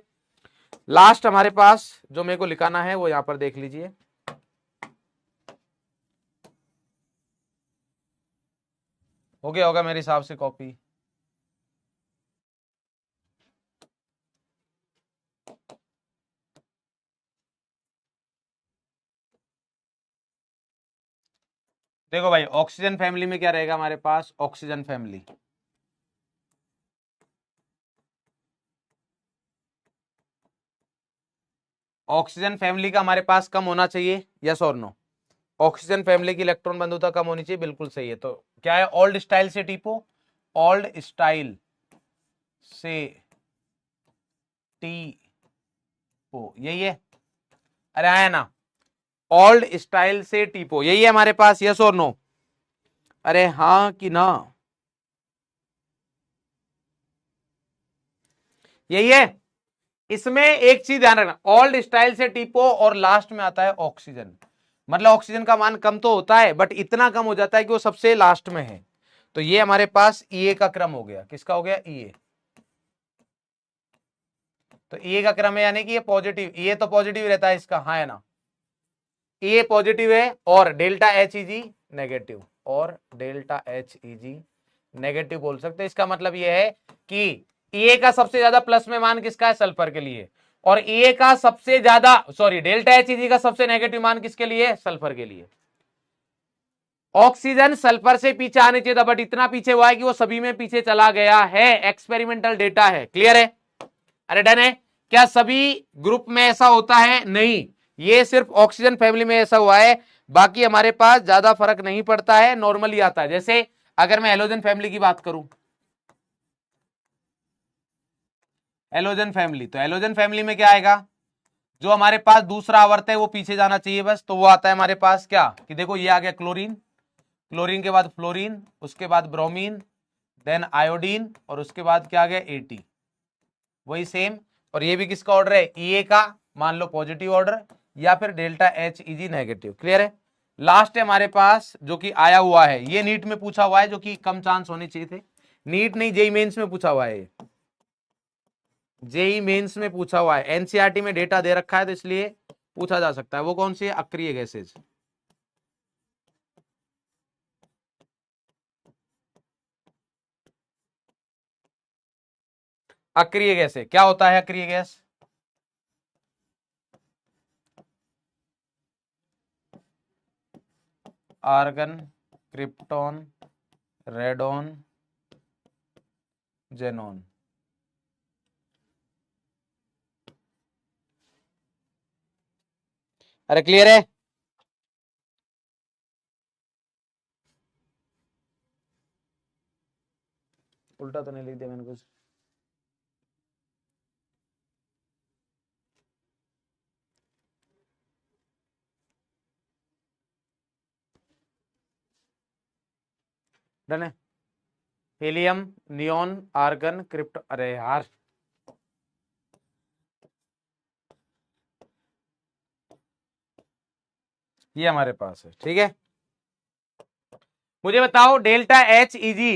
लास्ट हमारे पास जो मेरे को लिखाना है वो यहां पर देख लीजिए, हो गया होगा मेरे हिसाब से कॉपी। देखो भाई, ऑक्सीजन फैमिली में क्या रहेगा हमारे पास, ऑक्सीजन फैमिली, ऑक्सीजन फैमिली का हमारे पास कम होना चाहिए, यस और नो। ऑक्सीजन फैमिली की इलेक्ट्रॉन बंधुता कम होनी चाहिए, बिल्कुल सही है। तो क्या है, ओल्ड स्टाइल से टीपो, ओल्ड स्टाइल से टीपो, यही है, अरे आया ना, ओल्ड स्टाइल से टीपो, यही है हमारे पास, यस और नो, अरे हाँ कि ना, यही है। इसमें एक चीज ध्यान रखना, ओल्ड स्टाइल से टीपो और लास्ट में आता है ऑक्सीजन। मतलब ऑक्सीजन का मान कम तो होता है बट इतना कम हो जाता है कि वो सबसे लास्ट में है। तो ये हमारे पास ईए का क्रम हो गया, किसका हो गया, ईए। तो ईए का क्रम है यानी कि ये पॉजिटिव, ये तो पॉजिटिव रहता है इसका, हाँ है ना, ये पॉजिटिव है और डेल्टा एच ई नेगेटिव, और डेल्टा एच ई नेगेटिव बोल सकते हैं। इसका मतलब ये है कि ए का सबसे ज्यादा प्लस में मान किसका है, सल्फर के लिए, और ए का सबसे ज्यादा डेल्टा एच ई का सबसे नेगेटिव मान किसके लिए, सल्फर के लिए। ऑक्सीजन सल्फर से पीछे आने चाहिए था बट इतना पीछे हुआ है कि वो सभी में पीछे चला गया है, एक्सपेरिमेंटल डेटा है, क्लियर है। अरे डन है। क्या सभी ग्रुप में ऐसा होता है, नहीं, ये सिर्फ ऑक्सीजन फैमिली में ऐसा हुआ है, बाकी हमारे पास ज्यादा फर्क नहीं पड़ता है, नॉर्मली आता है। जैसे अगर मैं हेलोजन फैमिली की बात करूं, हेलोजन फैमिली, तो हेलोजन फैमिली में क्या आएगा, जो हमारे पास दूसरा आवर्त है वो पीछे जाना चाहिए बस, तो वो आता है हमारे पास क्या, कि देखो ये आ गया क्लोरीन, क्लोरीन के बाद फ्लोरीन, उसके बाद ब्रोमीन, देन आयोडीन, और उसके बाद क्या आ गया, एटी, वही सेम। और ये भी किसका ऑर्डर है, ईए का, मान लो पॉजिटिव ऑर्डर, या फिर डेल्टा एच ई जी नेगेटिव, क्लियर है। लास्ट है हमारे पास जो कि आया हुआ है, ये नीट में पूछा हुआ है, जो कि कम चांस होने चाहिए थे, नीट नहीं जेई मेंस में पूछा हुआ है, जेई मेंस में पूछा हुआ है, एनसीईआरटी में डेटा दे रखा है तो इसलिए पूछा जा सकता है। वो कौन सी है, अक्रिय गैसेज। अक्रिय गैस है, क्या होता है अक्रिय गैस, आर्गन, क्रिप्टॉन, रेडॉन, जेनॉन। अरे क्लियर है, उल्टा तो नहीं लिख दिया मैंने कुछ, डन है। हीलियम, नियोन, आर्गन, क्रिप्टो, अरे यार, ये हमारे पास है, ठीक है। मुझे बताओ डेल्टा एच इजी,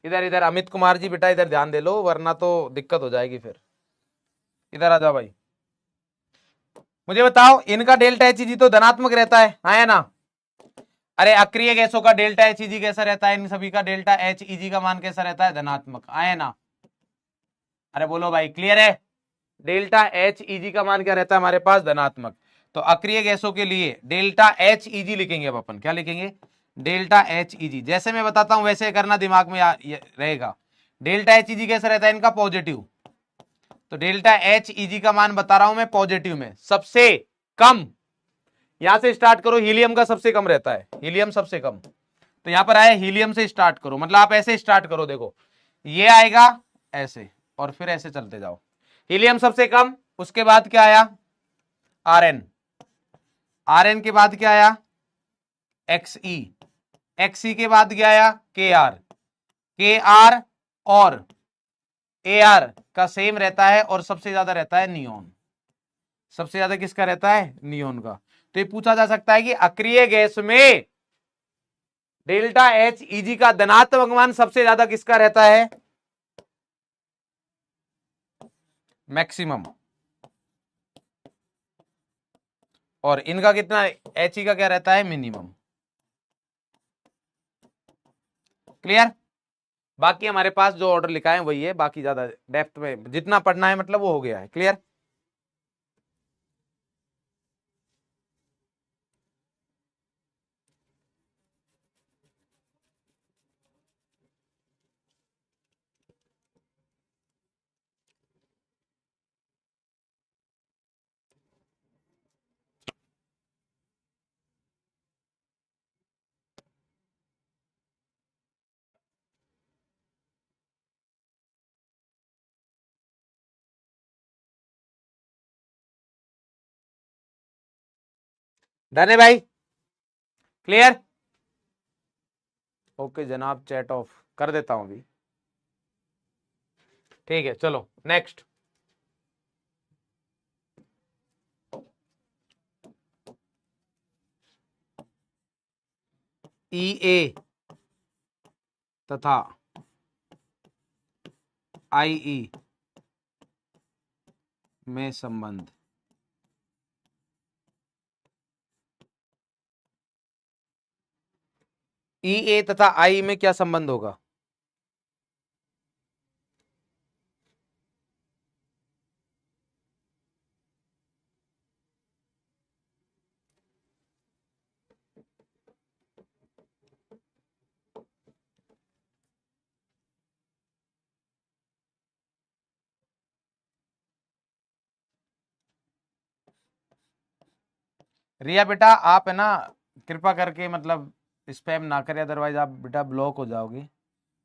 इधर इधर अमित कुमार जी बेटा इधर ध्यान दे लो वरना तो दिक्कत हो जाएगी फिर, इधर आ जाओ भाई। मुझे बताओ इनका डेल्टा एच इजी तो धनात्मक रहता है, हाँ या ना। अरे अक्रिय गैसों का डेल्टा एच इजी कैसा रहता है, इन सभी का डेल्टा एच इजी का मान कैसा रहता है, धनात्मक, आए ना। अरे बोलो भाई, क्लियर है, डेल्टा एच इजी का मान क्या रहता है हमारे पास, धनात्मक। तो अक्रिय गैसों के लिए डेल्टा एच इजी लिखेंगे अब अपन, क्या लिखेंगे, डेल्टा एच इजी, जैसे मैं बताता हूं वैसे करना, दिमाग में रहेगा। डेल्टा एच इजी कैसा रहता है इनका, पॉजिटिव, तो डेल्टा एच इजी का मान बता रहा हूं मैं पॉजिटिव में सबसे कम, यहां से स्टार्ट करो, हीलियम का सबसे कम रहता है, हीलियम सबसे कम, तो यहां पर आया हीलियम से स्टार्ट करो, मतलब आप ऐसे स्टार्ट करो, देखो ये आएगा ऐसे और फिर ऐसे चलते जाओ, हीलियम सबसे कम, उसके बाद क्या आया, आरएन, आरएन के बाद क्या आया, एक्सई, एक्सई के बाद क्या आया, के आर, के आर और ए आर का सेम रहता है, और सबसे ज्यादा रहता है नियोन, सबसे ज्यादा किसका रहता है, नियोन का। तो ये पूछा जा सकता है कि अक्रिय गैस में डेल्टा एच इजी का धनात्मक मान सबसे ज्यादा किसका रहता है, मैक्सिमम, और इनका कितना, एच ई का क्या रहता है, मिनिमम, क्लियर। बाकी हमारे पास जो ऑर्डर लिखा है वही है, बाकी ज्यादा डेप्थ में जितना पढ़ना है मतलब वो हो गया है, क्लियर। डन है भाई, क्लियर। ओके जनाब, चैट ऑफ कर देता हूं अभी, ठीक है, चलो नेक्स्ट। EA तथा IE में संबंध। EA तथा IE में क्या संबंध होगा? रिया बेटा आप है ना कृपा करके मतलब स्पैम ना करें, अदरवाइज आप बेटा ब्लॉक हो जाओगी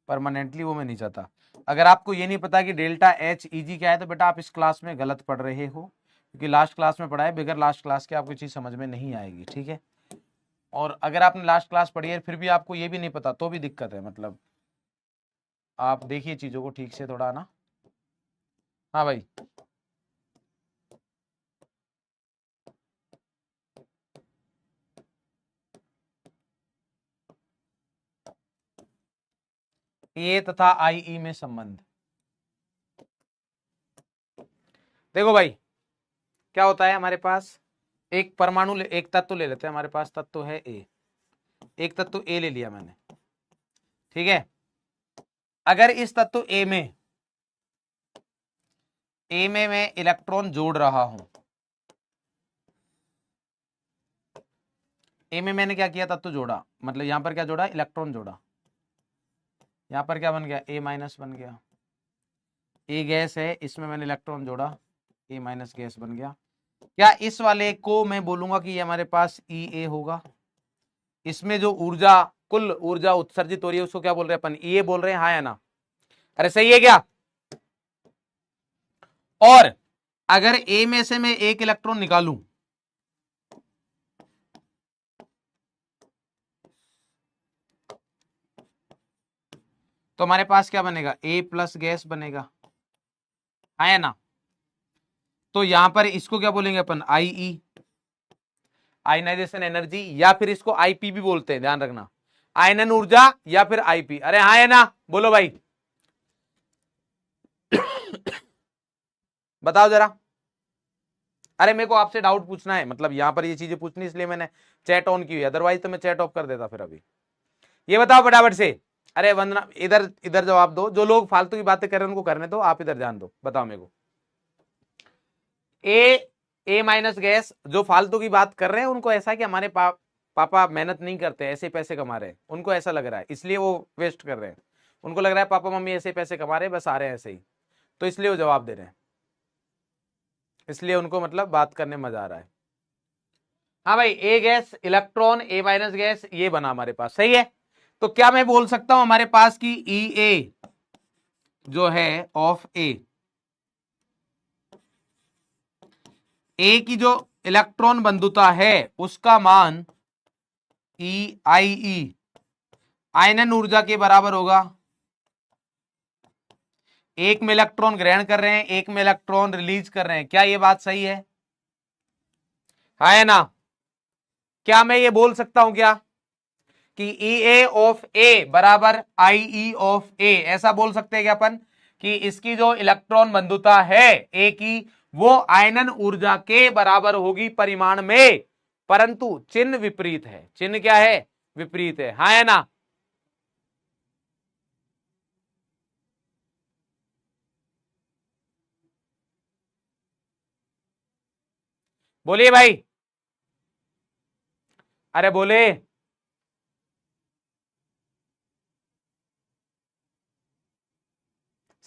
परमानेंटली, वो मैं नहीं चाहता। अगर आपको ये नहीं पता कि डेल्टा एच ईजी क्या है तो बेटा आप इस क्लास में गलत पढ़ रहे हो, क्योंकि लास्ट क्लास में पढ़ा है, बगैर लास्ट क्लास के आपको चीज समझ में नहीं आएगी, ठीक है। और अगर आपने लास्ट क्लास पढ़ी है फिर भी आपको ये भी नहीं पता तो भी दिक्कत है, मतलब आप देखिए चीजों को ठीक से थोड़ा ना। हाँ भाई, ए तथा IE में संबंध। देखो भाई क्या होता है, हमारे पास एक परमाणु एक तत्व ले लेते हैं, हमारे पास तत्व है ए, एक तत्व ए ले लिया मैंने, ठीक है। अगर इस तत्व ए में मैं इलेक्ट्रॉन जोड़ रहा हूं, ए में मैंने क्या किया, तत्व जोड़ा, मतलब यहां पर क्या जोड़ा, इलेक्ट्रॉन जोड़ा, यहां पर क्या बन गया, ए माइनस बन गया। ए गैस है, इसमें मैंने इलेक्ट्रॉन जोड़ा, ए माइनस गैस बन गया। क्या इस वाले को मैं बोलूंगा कि ये हमारे पास E A होगा? इसमें जो ऊर्जा, कुल ऊर्जा उत्सर्जित हो रही है उसको क्या बोल रहे हैं अपन, E A बोल रहे हैं, हाँ या ना? अरे सही है क्या? और अगर ए में से मैं एक इलेक्ट्रॉन निकालूं तो हमारे पास क्या बनेगा, ए प्लस गैस बनेगा, हाँ या ना? तो यहां पर इसको क्या बोलेंगे अपन, IE, आयनाइजेशन एनर्जी, या फिर इसको IP भी बोलते हैं, ध्यान रखना, आयनन ऊर्जा या फिर IP। अरे हाँ या ना, बोलो भाई बताओ जरा। अरे मेरे को आपसे डाउट पूछना है, मतलब यहां पर ये चीजें पूछनी इसलिए मैंने चैट ऑन की हुई, अदरवाइज तो मैं चैट ऑफ कर देता फिर अभी। ये बताओ फटाफट से। अरे वंदना इधर इधर जवाब दो, जो लोग फालतू की बातें कर रहे हैं उनको करने दो, आप इधर ध्यान दो, बताओ मेरे को। ए माइनस गैस जो फालतू की बात कर रहे हैं उनको ऐसा है कि हमारे पापा मेहनत नहीं करते, ऐसे पैसे कमा रहे हैं, उनको ऐसा लग रहा है, इसलिए वो वेस्ट कर रहे हैं। उनको लग रहा है पापा मम्मी ऐसे पैसे कमा रहे हैं, बस आ रहे हैं ऐसे ही, तो इसलिए वो जवाब दे रहे हैं, इसलिए उनको मतलब बात करने में मजा आ रहा है। हाँ भाई, ए गैस इलेक्ट्रॉन, ए माइनस गैस, ये बना हमारे पास, सही है। तो क्या मैं बोल सकता हूं हमारे पास की EA जो है ऑफ ए की जो इलेक्ट्रॉन बंधुता है उसका मान EIE आयनन ऊर्जा के बराबर होगा। एक में इलेक्ट्रॉन ग्रहण कर रहे हैं, एक में इलेक्ट्रॉन रिलीज कर रहे हैं, क्या ये बात सही है, है ना? क्या मैं ये बोल सकता हूं क्या कि EA ऑफ ए बराबर IE ऑफ ए, ऐसा बोल सकते हैं क्या अपन कि इसकी जो इलेक्ट्रॉन बंधुता है ए की वो आयनन ऊर्जा के बराबर होगी परिमाण में, परंतु चिन्ह विपरीत है, चिन्ह क्या है, विपरीत है, हाँ है ना? बोलिए भाई, अरे बोले।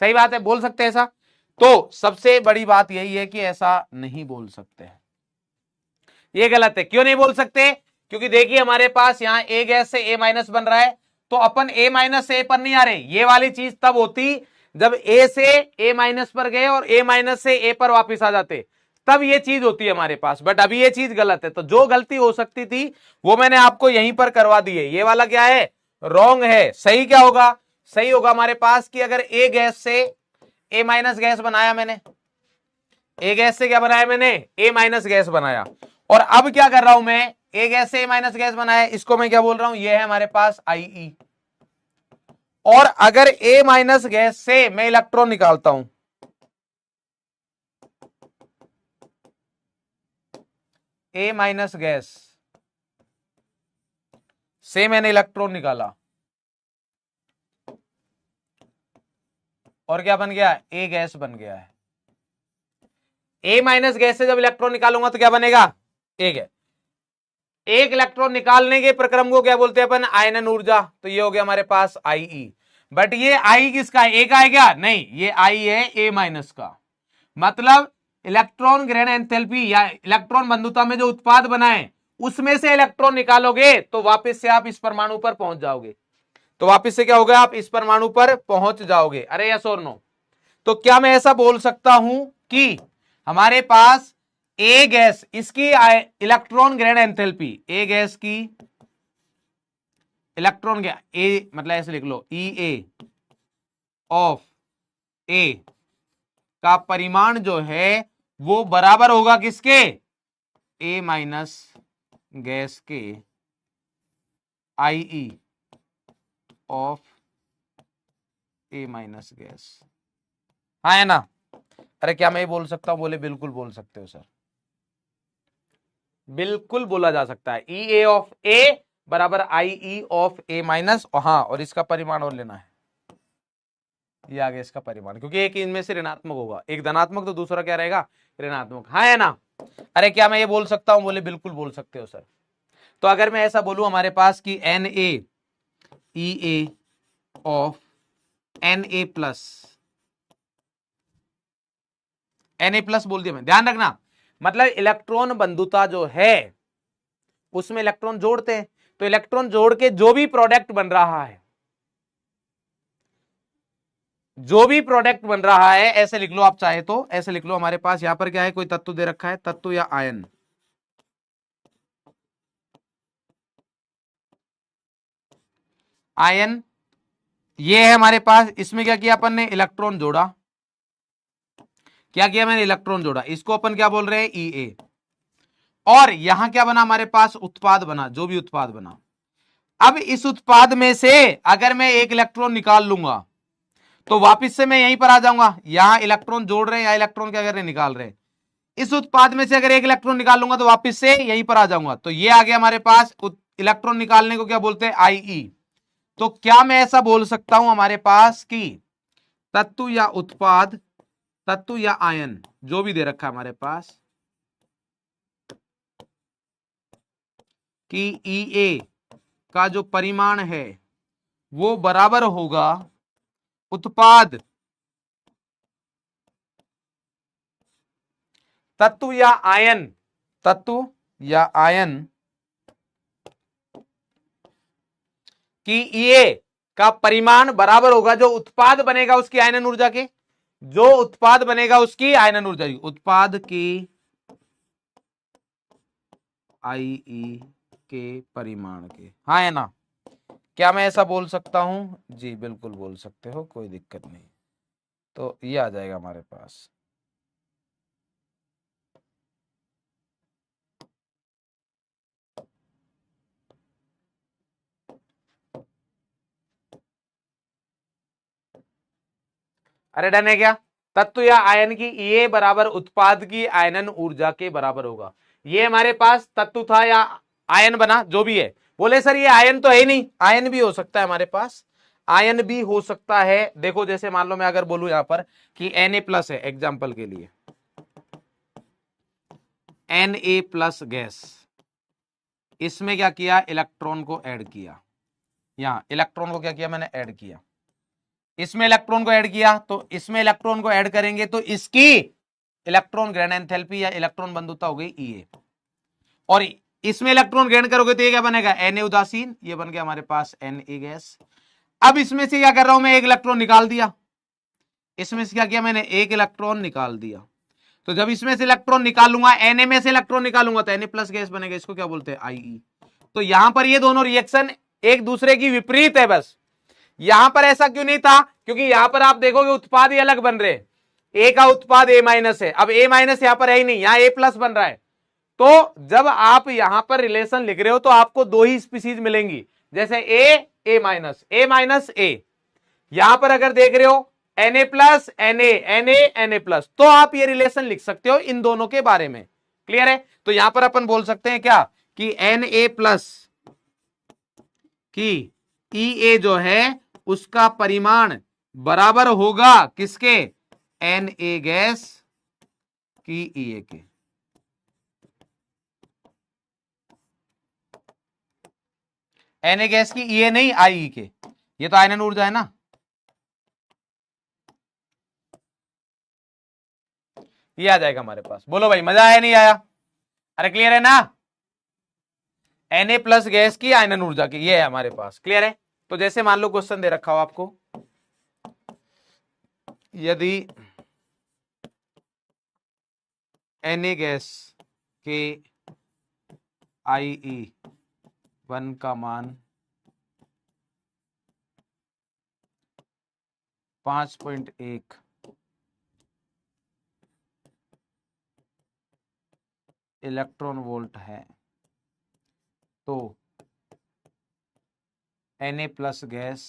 सही बात है, बोल सकते हैं ऐसा। तो सबसे बड़ी बात यही है कि ऐसा नहीं बोल सकते हैं, ये गलत है। क्यों नहीं बोल सकते, क्योंकि देखिए हमारे पास यहां ए गैस से ए माइनस बन रहा है, तो अपन ए माइनस से ए पर नहीं आ रहे, ये वाली चीज तब होती जब ए से ए माइनस पर गए और ए माइनस से ए पर वापिस आ जाते, तब ये चीज होती है हमारे पास, बट अभी ये चीज गलत है। तो जो गलती हो सकती थी वो मैंने आपको यहीं पर करवा दी है, ये वाला क्या है, रॉन्ग है। सही क्या होगा, सही होगा हमारे पास कि अगर ए गैस से ए माइनस गैस बनाया मैंने, ए गैस से क्या बनाया मैंने, ए माइनस गैस बनाया, और अब क्या कर रहा हूं मैं, ए गैस से ए माइनस गैस बना है, इसको मैं क्या बोल रहा हूं, ये है हमारे पास IE। और अगर ए माइनस गैस से मैं इलेक्ट्रॉन निकालता हूं, ए माइनस गैस से मैंने इलेक्ट्रॉन निकाला और क्या बन गया, ए गैस बन गया है। ए माइनस गैस से जब इलेक्ट्रॉन निकालूंगा तो क्या बनेगा, ए गैस। एक इलेक्ट्रॉन निकालने के प्रक्रम को क्या बोलते हैं अपन, आयनन ऊर्जा। तो ये हो गया हमारे पास IE। बट ये आई किसका, ए का है क्या, नहीं, ये आई है ए माइनस का। मतलब इलेक्ट्रॉन ग्रहण एंथैल्पी या इलेक्ट्रॉन बंधुता में जो उत्पाद बनाए उसमें से इलेक्ट्रॉन निकालोगे तो वापस से आप इस परमाणु पर पहुंच जाओगे। तो वापस से क्या होगा, आप इस परमाणु पर पहुंच जाओगे। अरे यस और नो। तो क्या मैं ऐसा बोल सकता हूं कि हमारे पास ए गैस, इसकी इलेक्ट्रॉन ग्रहण एंथैल्पी, ए गैस की इलेक्ट्रॉन क्या, ए मतलब ऐसे लिख लो, EA ऑफ ए का परिमाण जो है वो बराबर होगा किसके, ए माइनस गैस के IE of A minus gas. हाँ है ना। अरे क्या मैं ये बोल सकता हूं, बोले बिल्कुल बोल सकते हो सर, बिल्कुल बोला जा सकता है। EA ऑफ ए बराबर IE ऑफ ए माइनस, हाँ, और इसका परिमाण और लेना है, ये आ गया इसका परिमाण, क्योंकि एक इनमें से ऋणात्मक होगा, एक धनात्मक तो दूसरा क्या रहेगा, ऋणात्मक। हाँ है ना। अरे क्या मैं ये बोल सकता हूं, बोले बिल्कुल बोल सकते हो सर। तो अगर मैं ऐसा बोलूं हमारे पास कि NaEA ऑफ Na प्लस बोल दिया मैं, ध्यान रखना, मतलब इलेक्ट्रॉन बंधुता जो है उसमें इलेक्ट्रॉन जोड़ते हैं, तो इलेक्ट्रॉन जोड़ के जो भी प्रोडक्ट बन रहा है, जो भी प्रोडक्ट बन रहा है, ऐसे लिख लो आप चाहे तो, ऐसे लिख लो, हमारे पास यहां पर क्या है, कोई तत्व दे रखा है, तत्व या आयन, आयन ये है हमारे पास। इसमें क्या किया अपन ने, इलेक्ट्रॉन जोड़ा, क्या किया मैंने, इलेक्ट्रॉन जोड़ा, इसको अपन क्या बोल रहे हैं, EA। और यहां क्या बना हमारे पास, उत्पाद बना, जो भी उत्पाद बना। अब इस उत्पाद में से अगर मैं एक इलेक्ट्रॉन निकाल लूंगा तो वापस से मैं यहीं पर आ जाऊंगा, यहां इलेक्ट्रॉन जोड़ रहे हैं या इलेक्ट्रॉन क्या कर रहे हैं, निकाल रहे हैं। इस उत्पाद में से अगर एक इलेक्ट्रॉन निकाल लूंगा तो वापस से यहीं पर आ जाऊंगा। तो ये आ गया हमारे पास, इलेक्ट्रॉन निकालने को क्या बोलते हैं, IE। तो क्या मैं ऐसा बोल सकता हूं हमारे पास कि तत्व या उत्पाद, तत्व या आयन जो भी दे रखा है हमारे पास, कि EA का जो परिमाण है वो बराबर होगा उत्पाद, तत्व या आयन, तत्व या आयन कि EA का परिमाण बराबर होगा जो उत्पाद बनेगा उसकी आयनन ऊर्जा के, जो उत्पाद बनेगा उसकी आयनन ऊर्जा की, उत्पाद की IE के परिमाण के। हाँ है ना। क्या मैं ऐसा बोल सकता हूं, जी बिल्कुल बोल सकते हो, कोई दिक्कत नहीं। तो ये आ जाएगा हमारे पास। अरे डन है क्या, तत्व या आयन की EA बराबर उत्पाद की आयनन ऊर्जा के बराबर होगा। ये हमारे पास तत्व था या आयन बना, जो भी है। बोले सर ये आयन तो है ही नहीं, आयन भी हो सकता है हमारे पास, आयन भी हो सकता है। देखो जैसे मान लो मैं अगर बोलूं यहां पर कि Na प्लस है, एग्जाम्पल के लिए Na प्लस गैस, इसमें क्या किया, इलेक्ट्रॉन को ऐड किया, यहां इलेक्ट्रॉन को क्या किया मैंने, ऐड किया, इसमें इलेक्ट्रॉन को ऐड किया, तो इसमें इलेक्ट्रॉन को ऐड करेंगे तो इसकी इलेक्ट्रॉन ग्रहण एंथैल्पी या इलेक्ट्रॉन बंधुता हो गई EA। और इसमें इलेक्ट्रॉन ग्रहण करोगे तो ये क्या बनेगा, Na उदासीन, ये बन गया हमारे पास Na गैस। अब इसमें से क्या कर रहा हूं मैं, एक इलेक्ट्रॉन निकाल दिया, इसमें से क्या किया मैंने, एक इलेक्ट्रॉन निकाल दिया। तो जब इसमें से इलेक्ट्रॉन निकालूंगा, Na में से इलेक्ट्रॉन निकालूंगा तो Na प्लस गैस बनेगा, इसको क्या बोलते हैं, IE। तो यहां पर ये दोनों रिएक्शन एक दूसरे की विपरीत है। बस यहां पर ऐसा क्यों नहीं था, क्योंकि यहां पर आप देखोगे उत्पाद ही अलग बन रहे, ए का उत्पाद A माइनस है, अब A माइनस यहां पर है ही नहीं, यहां A प्लस बन रहा है। तो जब आप यहां पर रिलेशन लिख रहे हो तो आपको दो ही स्पीसीज मिलेंगी, जैसे ए माइनस ए। यहां पर अगर देख रहे हो Na प्लस Na प्लस, तो आप ये रिलेशन लिख सकते हो इन दोनों के बारे में। क्लियर है? तो यहां पर अपन बोल सकते हैं क्या कि Na प्लस की ई जो है उसका परिमाण बराबर होगा किसके? Na गैस की ई के। Na गैस की ई नहीं, आई के। ये तो आयनन ऊर्जा है ना। ये आ जाएगा हमारे पास। बोलो भाई, मजा आया नहीं आया? अरे क्लियर है ना? Na प्लस गैस की आयनन ऊर्जा की ये है हमारे पास। क्लियर है? तो जैसे मान लो क्वेश्चन दे रखा हो आपको, यदि Na गैस के IE1 का मान 5.1 इलेक्ट्रॉन वोल्ट है, तो Na plus gas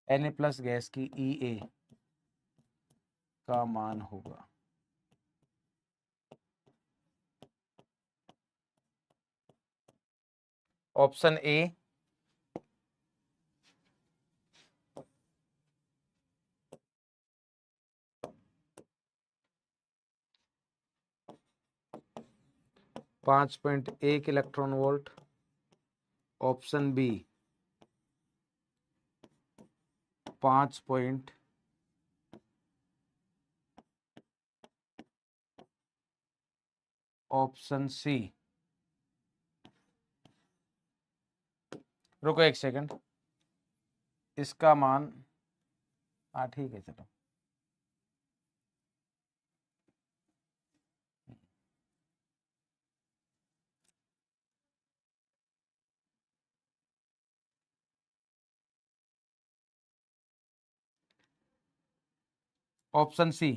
Na plus gas की Ea का मान होगा। Option A 5.1 electron volt, option B 5 point option C, रुको एक सेकंड, इसका मान, हाँ ठीक है चलो, option C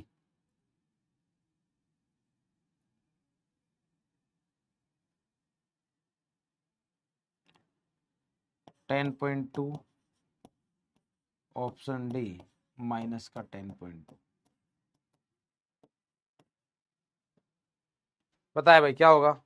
10.2, option D minus का 10.2। बताए भाई क्या होगा?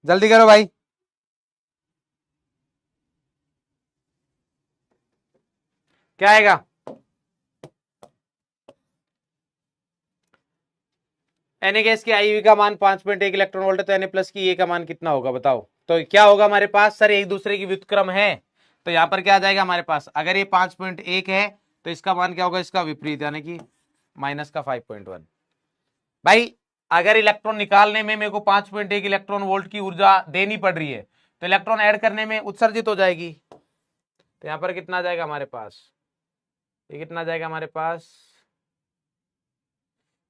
जल्दी करो भाई। क्या आएगा? Na गैस की आईवी का मान 5.1 इलेक्ट्रॉन वोल्ट है, तो Na प्लस की ए का मान कितना होगा बताओ? तो क्या होगा हमारे पास? सर एक दूसरे की व्युत्क्रम है, तो यहां पर क्या आ जाएगा हमारे पास? अगर ये 5.1 है तो इसका मान क्या होगा? इसका विपरीत, यानी कि माइनस का 5.1। भाई अगर इलेक्ट्रॉन निकालने में मेरे को 5.1 इलेक्ट्रॉन वोल्ट की ऊर्जा देनी पड़ रही है, तो इलेक्ट्रॉन ऐड करने में उत्सर्जित हो जाएगी। तो यहां पर कितना आ जाएगा हमारे पास? ये कितना आ जाएगा हमारे पास?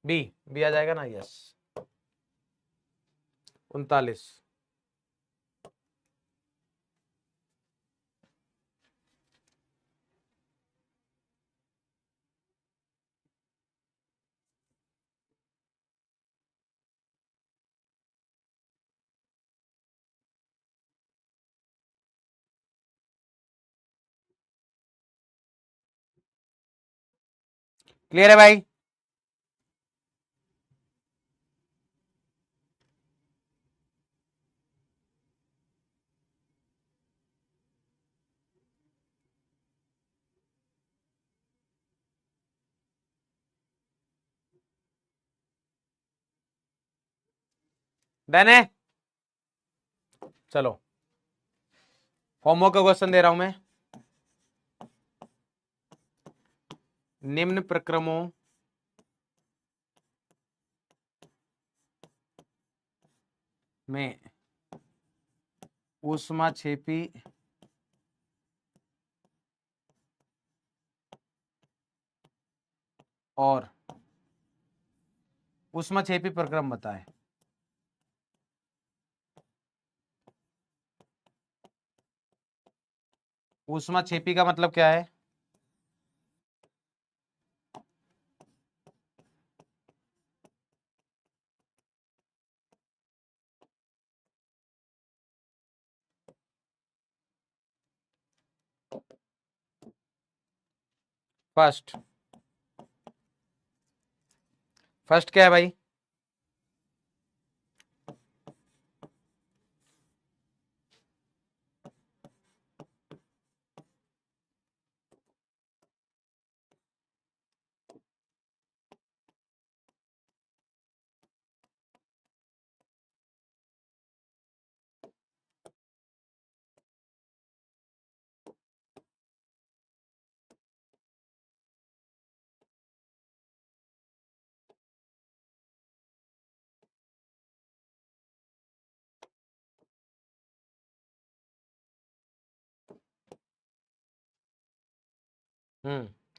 बी, बी आ जाएगा ना? यस, 39। क्लियर है भाई? डन है। चलो होमवर्क का क्वेश्चन दे रहा हूं मैं। निम्न प्रक्रमों में ऊष्माक्षेपी और ऊष्माक्षेपी प्रक्रम बताएं। ऊष्माक्षेपी का मतलब क्या है? फर्स्ट फर्स्ट क्या है भाई?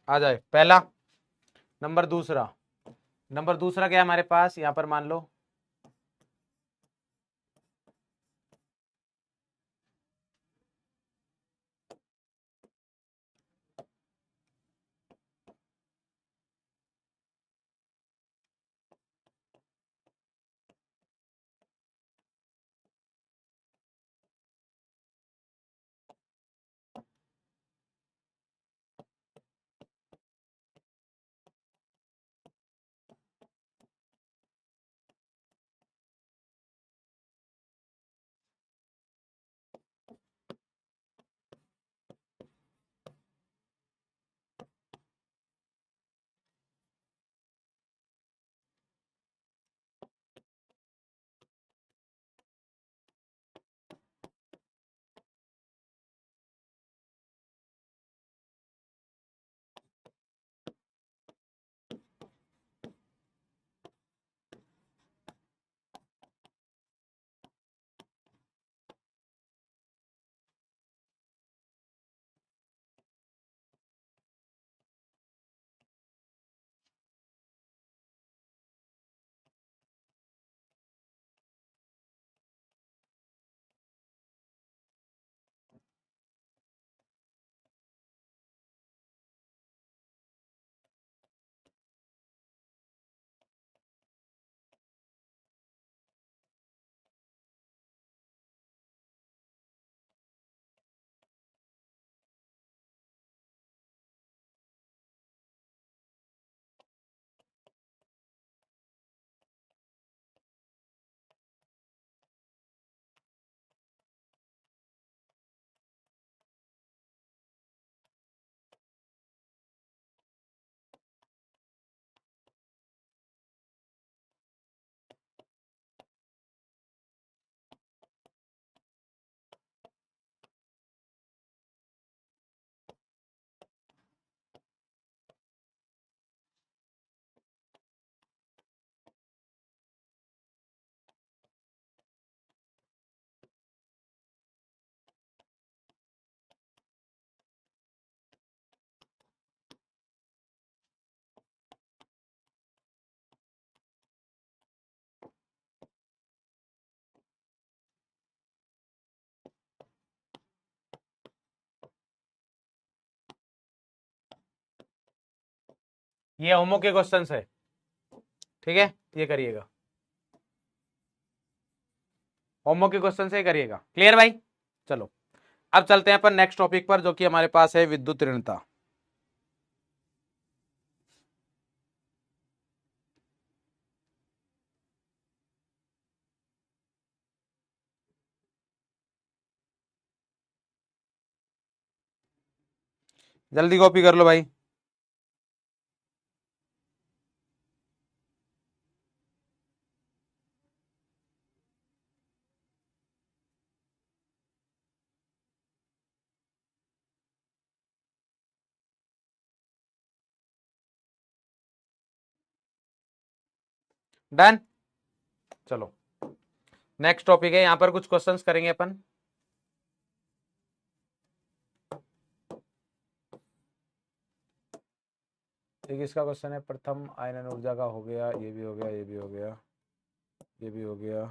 आ जाए पहला। नंबर दूसरा, नंबर दूसरा क्या है हमारे पास यहां पर? मान लो ये होमवर्क के क्वेश्चन है, ठीक है? ये करिएगा, होमवर्क के क्वेश्चन से करिएगा। क्लियर भाई? चलो अब चलते हैं अपन नेक्स्ट टॉपिक पर, जो कि हमारे पास है विद्युत ऋणता। जल्दी कॉपी कर लो भाई। डन। चलो नेक्स्ट टॉपिक है, यहां पर कुछ क्वेश्चंस करेंगे अपन। एक इसका क्वेश्चन है, प्रथम आयनन ऊर्जा का हो गया, ये भी हो गया, ये भी हो गया, ये भी हो गया।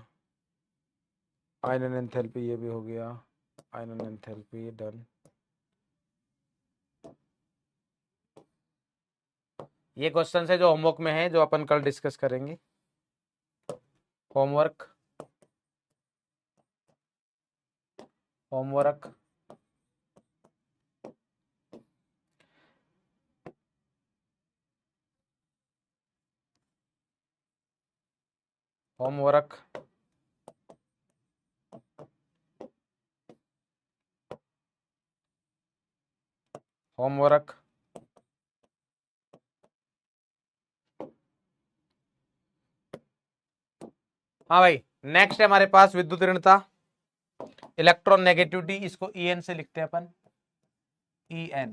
आयनन एंथैल्पी ये भी हो गया, आयनन एंथैल्पी डन। ये क्वेश्चन है जो होमवर्क में है, जो अपन कल डिस्कस करेंगे। होमवर्क होमवर्क होमवर्क होमवर्क हाँ भाई, नेक्स्ट है हमारे पास विद्युत ऋणता, इलेक्ट्रॉन नेगेटिविटी, इसको EN से लिखते हैं अपन, EN।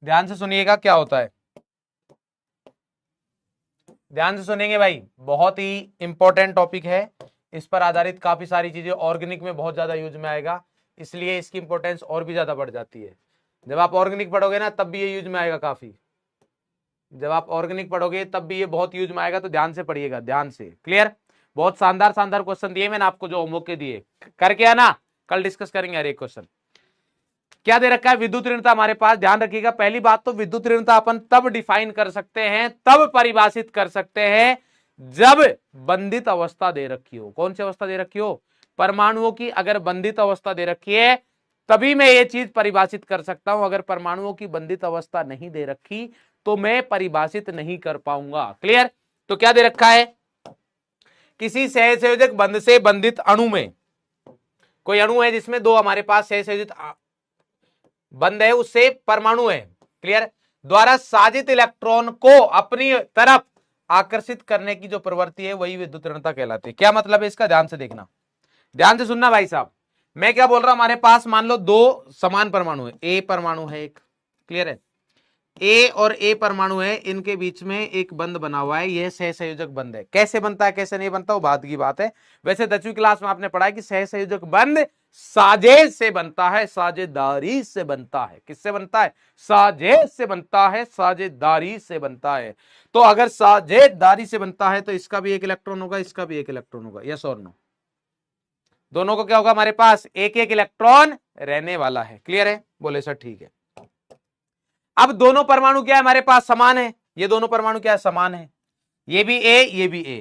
ध्यान से सुनिएगा क्या होता है, ध्यान से सुनेंगे भाई, बहुत ही इंपॉर्टेंट टॉपिक है। इस पर आधारित काफी सारी चीजें ऑर्गेनिक में बहुत ज्यादा यूज में आएगा, इसलिए इसकी इंपॉर्टेंस और भी ज्यादा बढ़ जाती है। जब आप ऑर्गेनिक पढ़ोगे ना तब भी ये यूज में आएगा काफी, जब आप ऑर्गेनिक पढ़ोगे तब भी ये बहुत यूज में आएगा, तो ध्यान से पढ़िएगा, ध्यान से। क्लियर? बहुत शानदार शानदार क्वेश्चन दिए मैंने आपको, जो होमवर्क के दिए, करके आना, कल डिस्कस करेंगे हर एक क्वेश्चन। क्या दे रखा है? विद्युत ऋणता हमारे पास। ध्यान रखिएगा, पहली बात तो विद्युत ऋणता अपन तब डिफाइन कर सकते हैं, तब परिभाषित कर सकते हैं, जब बंधित अवस्था दे रखी हो। कौन सी अवस्था दे रखी हो? परमाणुओं की अगर बंधित अवस्था दे रखी है तभी मैं ये चीज परिभाषित कर सकता हूं। अगर परमाणुओं की बंधित अवस्था नहीं दे रखी तो मैं परिभाषित नहीं कर पाऊंगा। क्लियर? तो क्या दे रखा है? किसी सहसंयोजक बंध से बंधित अणु में, कोई अणु है जिसमें दो हमारे पास सहसंयोजित बंध है, उससे परमाणु है, क्लियर, द्वारा साजित इलेक्ट्रॉन को अपनी तरफ आकर्षित करने की जो प्रवृत्ति है वही विद्युत ऋणता कहलाती है। क्या मतलब है इसका? ध्यान से देखना, ध्यान से सुनना भाई साहब। मैं क्या बोल रहा हूं, हमारे पास मान लो दो समान परमाणु है, ए परमाणु है एक, क्लियर है, ए और ए परमाणु है, इनके बीच में एक बंध बना हुआ है, यह सहसंयोजक बंध है। कैसे बनता है कैसे नहीं बनता वो बात की बात है। वैसे 10वीं क्लास में आपने पढ़ा है कि सहसंयोजक बंध साझेश से बनता है, साझेदारी से बनता है। किससे बनता है? साझेश से बनता है, साझेदारी से बनता है। तो अगर साझेदारी से बनता है तो इसका भी एक इलेक्ट्रॉन होगा, इसका भी एक इलेक्ट्रॉन होगा, यस और नो? दोनों को क्या होगा? हमारे पास एक एक इलेक्ट्रॉन रहने वाला है। क्लियर है? बोले सर ठीक है। अब दोनों परमाणु क्या है हमारे पास? समान है। ये दोनों परमाणु क्या है? समान है, ये भी ए ये भी ए।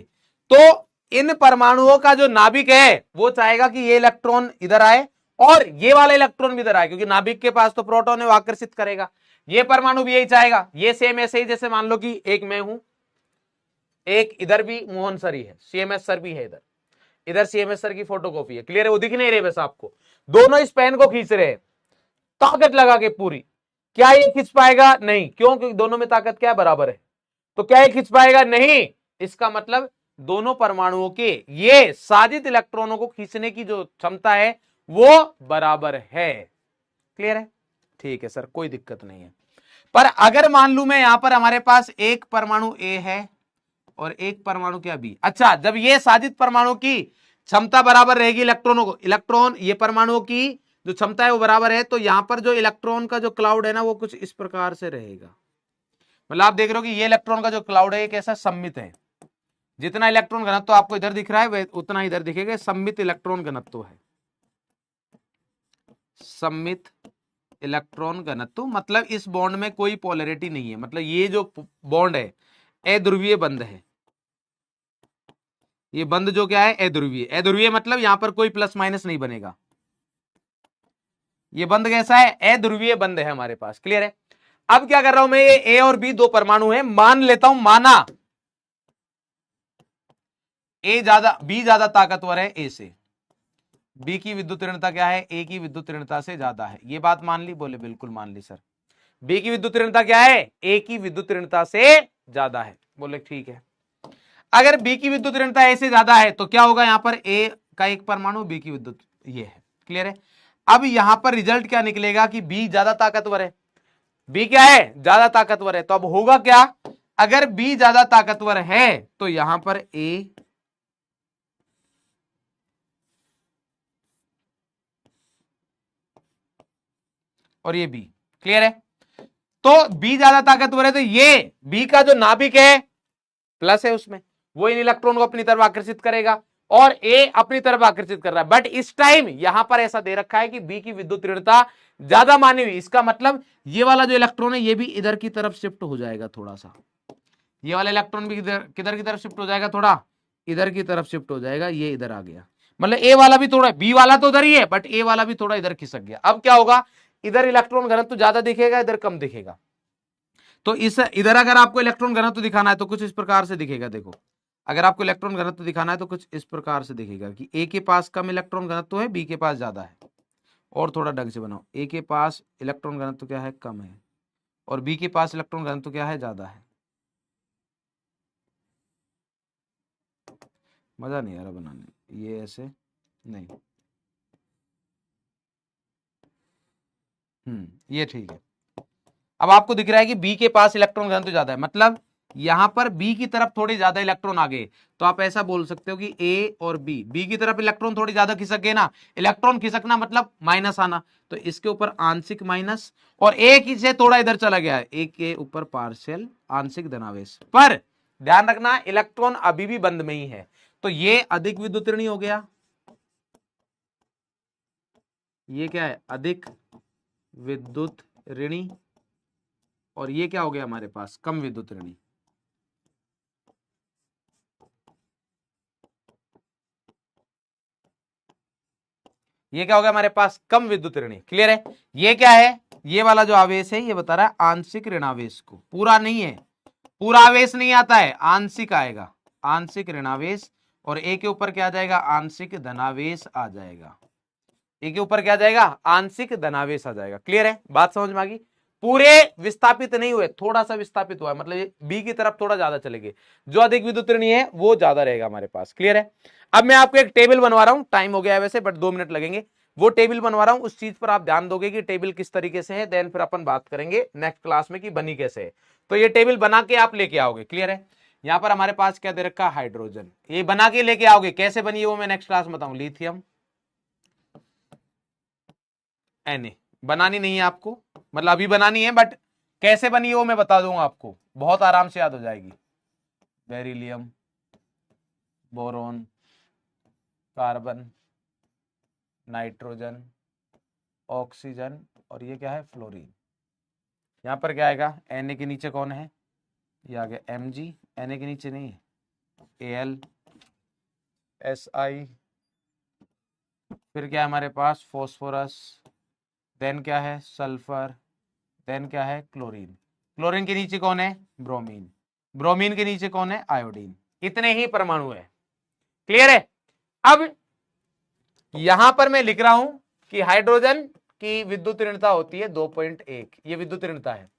तो इन परमाणुओं का जो नाभिक है वो चाहेगा कि ये इलेक्ट्रॉन इधर आए और ये वाला इलेक्ट्रॉन भी इधर आए, क्योंकि नाभिक के पास तो प्रोटॉन है, वो आकर्षित करेगा। ये परमाणु भी यही चाहेगा। ये सेम ऐसे ही, जैसे मान लो कि एक मैं हूं, एक इधर भी मोहन सर ही है, CMS सर भी है इधर, इधर CMS सर की फोटोकॉपी है। क्लियर है? वो दिख नहीं रहे बस आपको। दोनों इस पेन को खींच रहे हैं ताकत लगा के पूरी। क्या ये खींच पाएगा? नहीं। क्यों? क्योंकि दोनों में ताकत क्या है? बराबर है। तो क्या ये खींच पाएगा? नहीं। इसका मतलब दोनों परमाणुओं के ये साजित इलेक्ट्रॉनों को खींचने की जो क्षमता है वो बराबर है। क्लियर है? ठीक है सर, कोई दिक्कत नहीं है। पर अगर मान लू मैं यहां पर हमारे पास एक परमाणु ए है और एक परमाणु क्या बी, अच्छा, जब ये साजित परमाणु की क्षमता बराबर रहेगी इलेक्ट्रॉनों को, इलेक्ट्रॉन ये परमाणुओं की जो क्षमता है वो बराबर है, तो यहां पर जो इलेक्ट्रॉन का जो क्लाउड है ना वो कुछ इस प्रकार से रहेगा। मतलब आप देख रहे हो कि ये इलेक्ट्रॉन का जो क्लाउड है कैसा? सममित है। जितना इलेक्ट्रॉन घनत्व तो आपको इधर दिख रहा है उतना इधर दिखेगा। सममित इलेक्ट्रॉन घनत्व है, सममित इलेक्ट्रॉन घनत्व। मतलब इस बॉन्ड में कोई पोलैरिटी नहीं है, मतलब ये जो बॉन्ड है अध्रुवीय बंध है। ये बंध जो क्या है? अध्रुवीय। अध्रुवीय मतलब यहां पर कोई प्लस माइनस नहीं बनेगा। ये बंध कैसा है? अध्रुवीय बंध है हमारे पास। क्लियर है? अब क्या कर रहा हूं मैं, ये ए और बी दो परमाणु है, मान लेता हूं, माना ए ज्यादा, बी ज्यादा ताकतवर है ए से। बी की विद्युत ऋणता क्या है? ए की विद्युत ऋणता से ज्यादा है। ये बात मान ली? बोले बिल्कुल मान ली सर। बी की विद्युत ऋणता क्या है? ए की विद्युत ऋणता से ज्यादा है। बोले ठीक है। अगर बी की विद्युत ऋणता ए से ज्यादा है तो क्या होगा? यहां पर ए का एक परमाणु, बी की विद्युत ये है। क्लियर है? अब यहां पर रिजल्ट क्या निकलेगा कि बी ज्यादा ताकतवर है। बी क्या है? ज्यादा ताकतवर है। तो अब होगा क्या? अगर बी ज्यादा ताकतवर है तो यहां पर ए और ये बी। क्लियर है? तो बी ज्यादा ताकतवर है तो ये बी का जो नाभिक है प्लस है, उसमें वो इन इलेक्ट्रॉन को अपनी तरफ आकर्षित करेगा और ए अपनी तरफ आकर्षित कर रहा है। बट इस टाइम यहां पर ऐसा दे रखा है कि बी की विद्युत ऋणता ज्यादा मानी हुई। इसका मतलब ये वाला जो इलेक्ट्रॉन है ये भी इधर की तरफ शिफ्ट हो जाएगा थोड़ा सा। ये वाला इलेक्ट्रॉन भी किधर की तरफ शिफ्ट हो जाएगा, थोड़ा इधर की तरफ शिफ्ट हो जाएगा। ये इधर आ गया, मतलब ए वाला भी थोड़ा, बी वाला तो उधर ही है बट ए वाला भी थोड़ा इधर खिसक गया। अब क्या होगा, इधर इलेक्ट्रॉन घनत्व ज्यादा दिखेगा, इधर कम दिखेगा। तो इस इधर अगर आपको इलेक्ट्रॉन घनत्व दिखाना है तो कुछ इस प्रकार से दिखेगा। देखो, अगर आपको इलेक्ट्रॉन घनत्व दिखाना है तो कुछ इस प्रकार से दिखेगा कि ए के पास कम इलेक्ट्रॉन घनत्व है, बी के पास ज्यादा है। और थोड़ा ढंग से बनाओ, ए के पास इलेक्ट्रॉन घनत्व क्या है, कम है, और बी के पास इलेक्ट्रॉन घनत्व क्या है, ज्यादा है। मजा नहीं आ रहा बनाने, ये ऐसे नहीं। ये ठीक है। अब आपको दिख रहा है कि बी के पास इलेक्ट्रॉन घनत्व ज्यादा है, मतलब यहां पर बी की तरफ थोड़ी ज्यादा इलेक्ट्रॉन आ गए। तो आप ऐसा बोल सकते हो कि ए और बी की तरफ इलेक्ट्रॉन थोड़ी ज्यादा खिसक गए ना। इलेक्ट्रॉन खिसकना मतलब माइनस आना, तो इसके ऊपर आंशिक माइनस, और एक से थोड़ा इधर चला गया है, एक के ऊपर पार्शियल आंशिक धनावेश। पर ध्यान रखना इलेक्ट्रॉन अभी भी बंद में ही है, तो ये अधिक विद्युत ऋणी हो गया। ये क्या है, अधिक विद्युत ऋणी, और ये क्या हो गया हमारे पास, कम विद्युत ऋणी। ये क्या हो गया हमारे पास, कम विद्युत ऋणी। क्लियर है? ये क्या है, ये वाला जो आवेश है ये बता रहा है आंशिक ऋणावेश को, पूरा नहीं है, पूरा आवेश नहीं आता है, आंशिक आएगा, आंशिक ऋणावेश। और ए के ऊपर क्या आ जाएगा, आंशिक धनावेश आ जाएगा। ए के ऊपर क्या आ जाएगा, आंशिक धनावेश आ जाएगा। क्लियर है? बात समझ में आ गई? पूरे विस्थापित नहीं हुए, थोड़ा सा विस्थापित हुआ है, मतलब बी की तरफ थोड़ा ज्यादा चलेंगे, जो अधिक विद्युत ऋणी है वो ज्यादा रहेगा हमारे पास। क्लियर है? अब मैं आपको एक टेबल बनवा रहा हूं, टाइम हो गया है वैसे बट 2 मिनट लगेंगे। वो टेबल बनवा रहा हूं, उस चीज पर आप ध्यान दोगे कि टेबल किस तरीके से है, देन फिर अपन बात करेंगे नेक्स्ट क्लास में कि बनी कैसे है। तो ये टेबल बना के आप लेके आओगे। क्लियर है? यहां पर हमारे पास क्या दे रखा, हाइड्रोजन, ये बना के लेके आओगे। कैसे बनी है वो मैं नेक्स्ट क्लास में बताऊं। लिथियम Na बनानी नहीं है आपको, मतलब अभी बनानी है बट कैसे बनी है वो मैं बता दूंगा आपको, बहुत आराम से याद हो जाएगी। Beryllium, boron, carbon, nitrogen, oxygen, और ये क्या है, फ्लोरीन। यहां पर क्या आएगा, Na के नीचे कौन है, ये आ गया Mg, Na के नीचे नहीं है Al, Si, फिर क्या है हमारे पास, फॉस्फोरस, देन क्या है, सल्फर, देन क्या है, क्लोरीन। क्लोरीन के नीचे कौन है, ब्रोमीन, ब्रोमीन के नीचे कौन है, आयोडीन। इतने ही परमाणु है। क्लियर है? अब यहां पर मैं लिख रहा हूं कि हाइड्रोजन की विद्युत ऋणता होती है 2.1, ये विद्युत ऋणता है।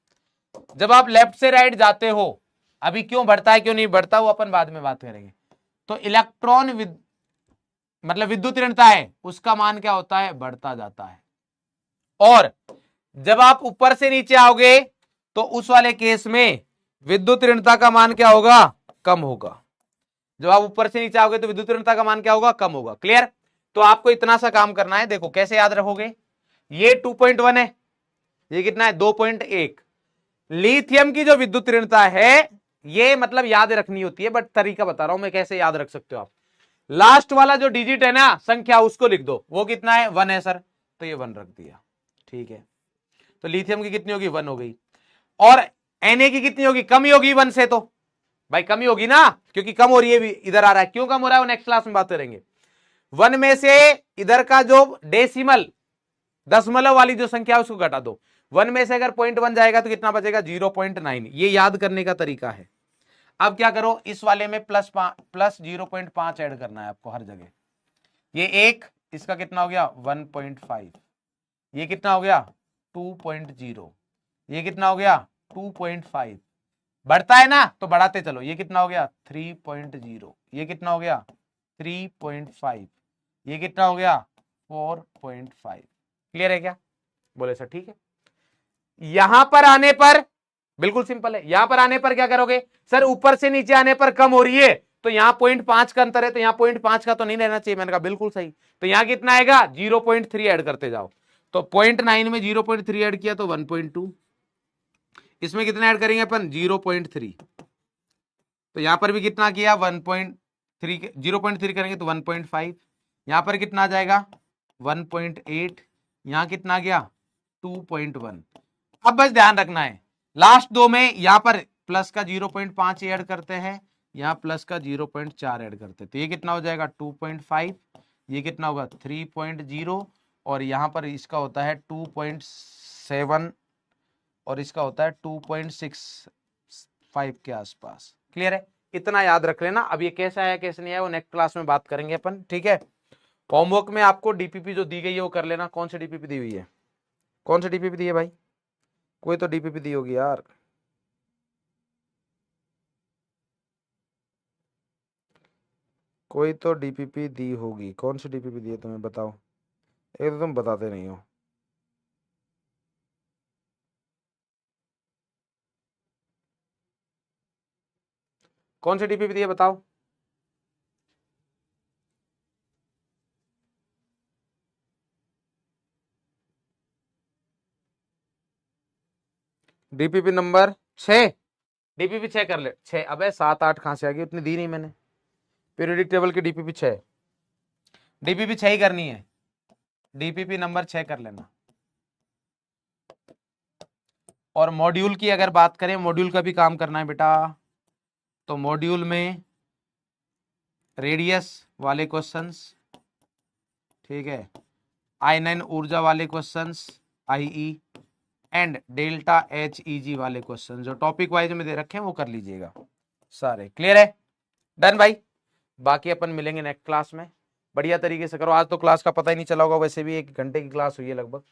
जब आप लेफ्ट से राइट जाते हो, अभी क्यों बढ़ता है क्यों नहीं बढ़ता वो अपन बाद में बात करेंगे। तो इलेक्ट्रॉन मतलब विद्युत ऋणता है, उसका मान क्या होता है, बढ़ता जाता है। और जब आप ऊपर से नीचे आओगे तो उस वाले केस में विद्युत ऋणता का मान क्या होगा, कम होगा। जब आप ऊपर से नीचे आओगे तो विद्युत ऋणता का मान क्या होगा, कम होगा। क्लियर? तो आपको इतना सा काम करना है, देखो कैसे याद रखोगे। ये 2.1 है, ये कितना है, 2.1। लिथियम की जो विद्युत ऋणता है ये मतलब याद रखनी होती है बट तरीका बता रहा हूं मैं कैसे याद रख सकते हो आप। लास्ट वाला जो डिजिट है ना, संख्या, उसको लिख दो। वो कितना है, 1 है सर, तो ये 1 रख दिया। ठीक है, तो लिथियम की कितनी होगी, 1 हो गई। और Na की कितनी होगी, कम ही होगी 1 से, तो भाई कम ही होगी ना, क्योंकि कम हो रही है, भी इधर आ रहा है। क्यों कम हो रहा है वो नेक्स्ट क्लास में बात करेंगे। 1 में से इधर का जो डेसिमल, दशमलव वाली जो संख्या है उसको घटा दो। 1 में से अगर 0.1 जाएगा तो कितना बचेगा, 0.9। ये याद करने का तरीका है। अब क्या करो, इस वाले में प्लस 0.5 ऐड करना है आपको हर जगह। ये एक, इसका कितना हो गया, 1.5, ये कितना हो गया, 2.0, ये कितना हो गया, 2.5। बढ़ता है ना तो बढ़ाते चलो। ये कितना हो गया, 3.0, ये कितना हो गया, 3.5, ये कितना हो गया, 4.5। क्लियर है क्या, बोले सर ठीक है। यहां पर आने पर बिल्कुल सिंपल है। यहां पर आने पर क्या करोगे सर, ऊपर से नीचे आने पर कम हो रही है, तो यहां 0.5 का अंतर है, तो यहां 0.5 का तो नहीं रहना चाहिए। मैंने कहा बिल्कुल सही। तो यहां कितना आएगा 0.3 ऐड करते जाओ, तो 0.9 में 0.3 ऐड किया तो 1.2, इसमें कितना ऐड करेंगे अपन 0.3, तो यहां पर भी कितना किया 1.3, 0.3 करेंगे तो 1.5, यहां पर कितना आ जाएगा 1.8, यहां कितना गया 2.1। अब बस ध्यान रखना है लास्ट दो में यहां पर प्लस का 0.5 ऐड करते हैं, यहां प्लस का 0.4 ऐड करते हैं, तो ये कितना हो जाएगा 2.5, ये कितना होगा 3.0, और यहां पर इसका होता है 2.7 और इसका होता है 2.65 के आसपास। क्लियर है, इतना याद रख लेना। अब ये कैसा है कैसे नहीं है वो नेक्स्ट क्लास में बात करेंगे अपन, ठीक है। होमवर्क में आपको डीपीपी जो दी गई है वो कर लेना। कौन सी डीपीपी दी हुई है, कौन सी डीपीपी दी है भाई, कोई तो डीपीपी दी होगी यार, कोई तो डीपीपी दी होगी, कौन सी डीपीपी दी है तुम्हें बताओ, एक तो तुम बताते नहीं हो। कौन सी डीपीपी दी है बताओ। डीपीपी नंबर 6, डीपीपी 6 कर ले 6, अबे 7 8 कहां से आ गई, उतनी दी नहीं मैंने। पीरियोडिक टेबल की डीपीपी 6, डीपीपी 6 ही करनी है, डीपीपी नंबर 6 कर लेना। और मॉड्यूल की अगर बात करें, मॉड्यूल का भी काम करना है बेटा, तो मॉड्यूल में रेडियस वाले क्वेश्चंस, ठीक है, I9 ऊर्जा वाले questions IE, and delta HEG वाले क्वेश्चन जो टॉपिक वाइज में दे रखे हैं वो कर लीजिएगा सारे। क्लियर है, डन भाई। बाकी अपन मिलेंगे नेक्स्ट क्लास में, बढ़िया तरीके से करो। आज तो क्लास का पता ही नहीं चला होगा, वैसे भी 1 घंटे की क्लास हुई है लगभग,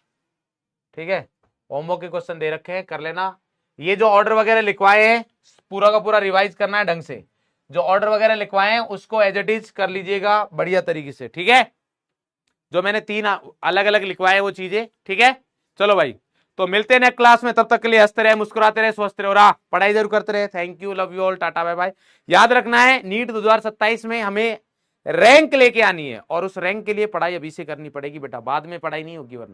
ठीक है। होमवर्क के क्वेश्चन दे रखे हैं, कर लेना। ये जो ऑर्डर वगैरह लिखवाए हैं पूरा का पूरा रिवाइज करना है ढंग से, जो ऑर्डर वगैरह लिखवाए हैं उसको एज इट इज कर लीजिएगा बढ़िया तरीके से, ठीक है। जो मैंने 3 अलग अलग लिखवाए वो चीजें, ठीक है। चलो भाई, तो मिलते हैं नेक्स्ट क्लास में, तब तक के लिए हंसते रहे, मुस्कुराते रहे, स्वस्थ रहे, और पढ़ाई जरूर करते रहे। Thank you, love you all, tata bye bye. याद रखना है नीट 2027 में हमें रैंक लेके आनी है, और उस रैंक के लिए पढ़ाई अभी से करनी पड़ेगी बेटा, बाद में पढ़ाई नहीं होगी वरना।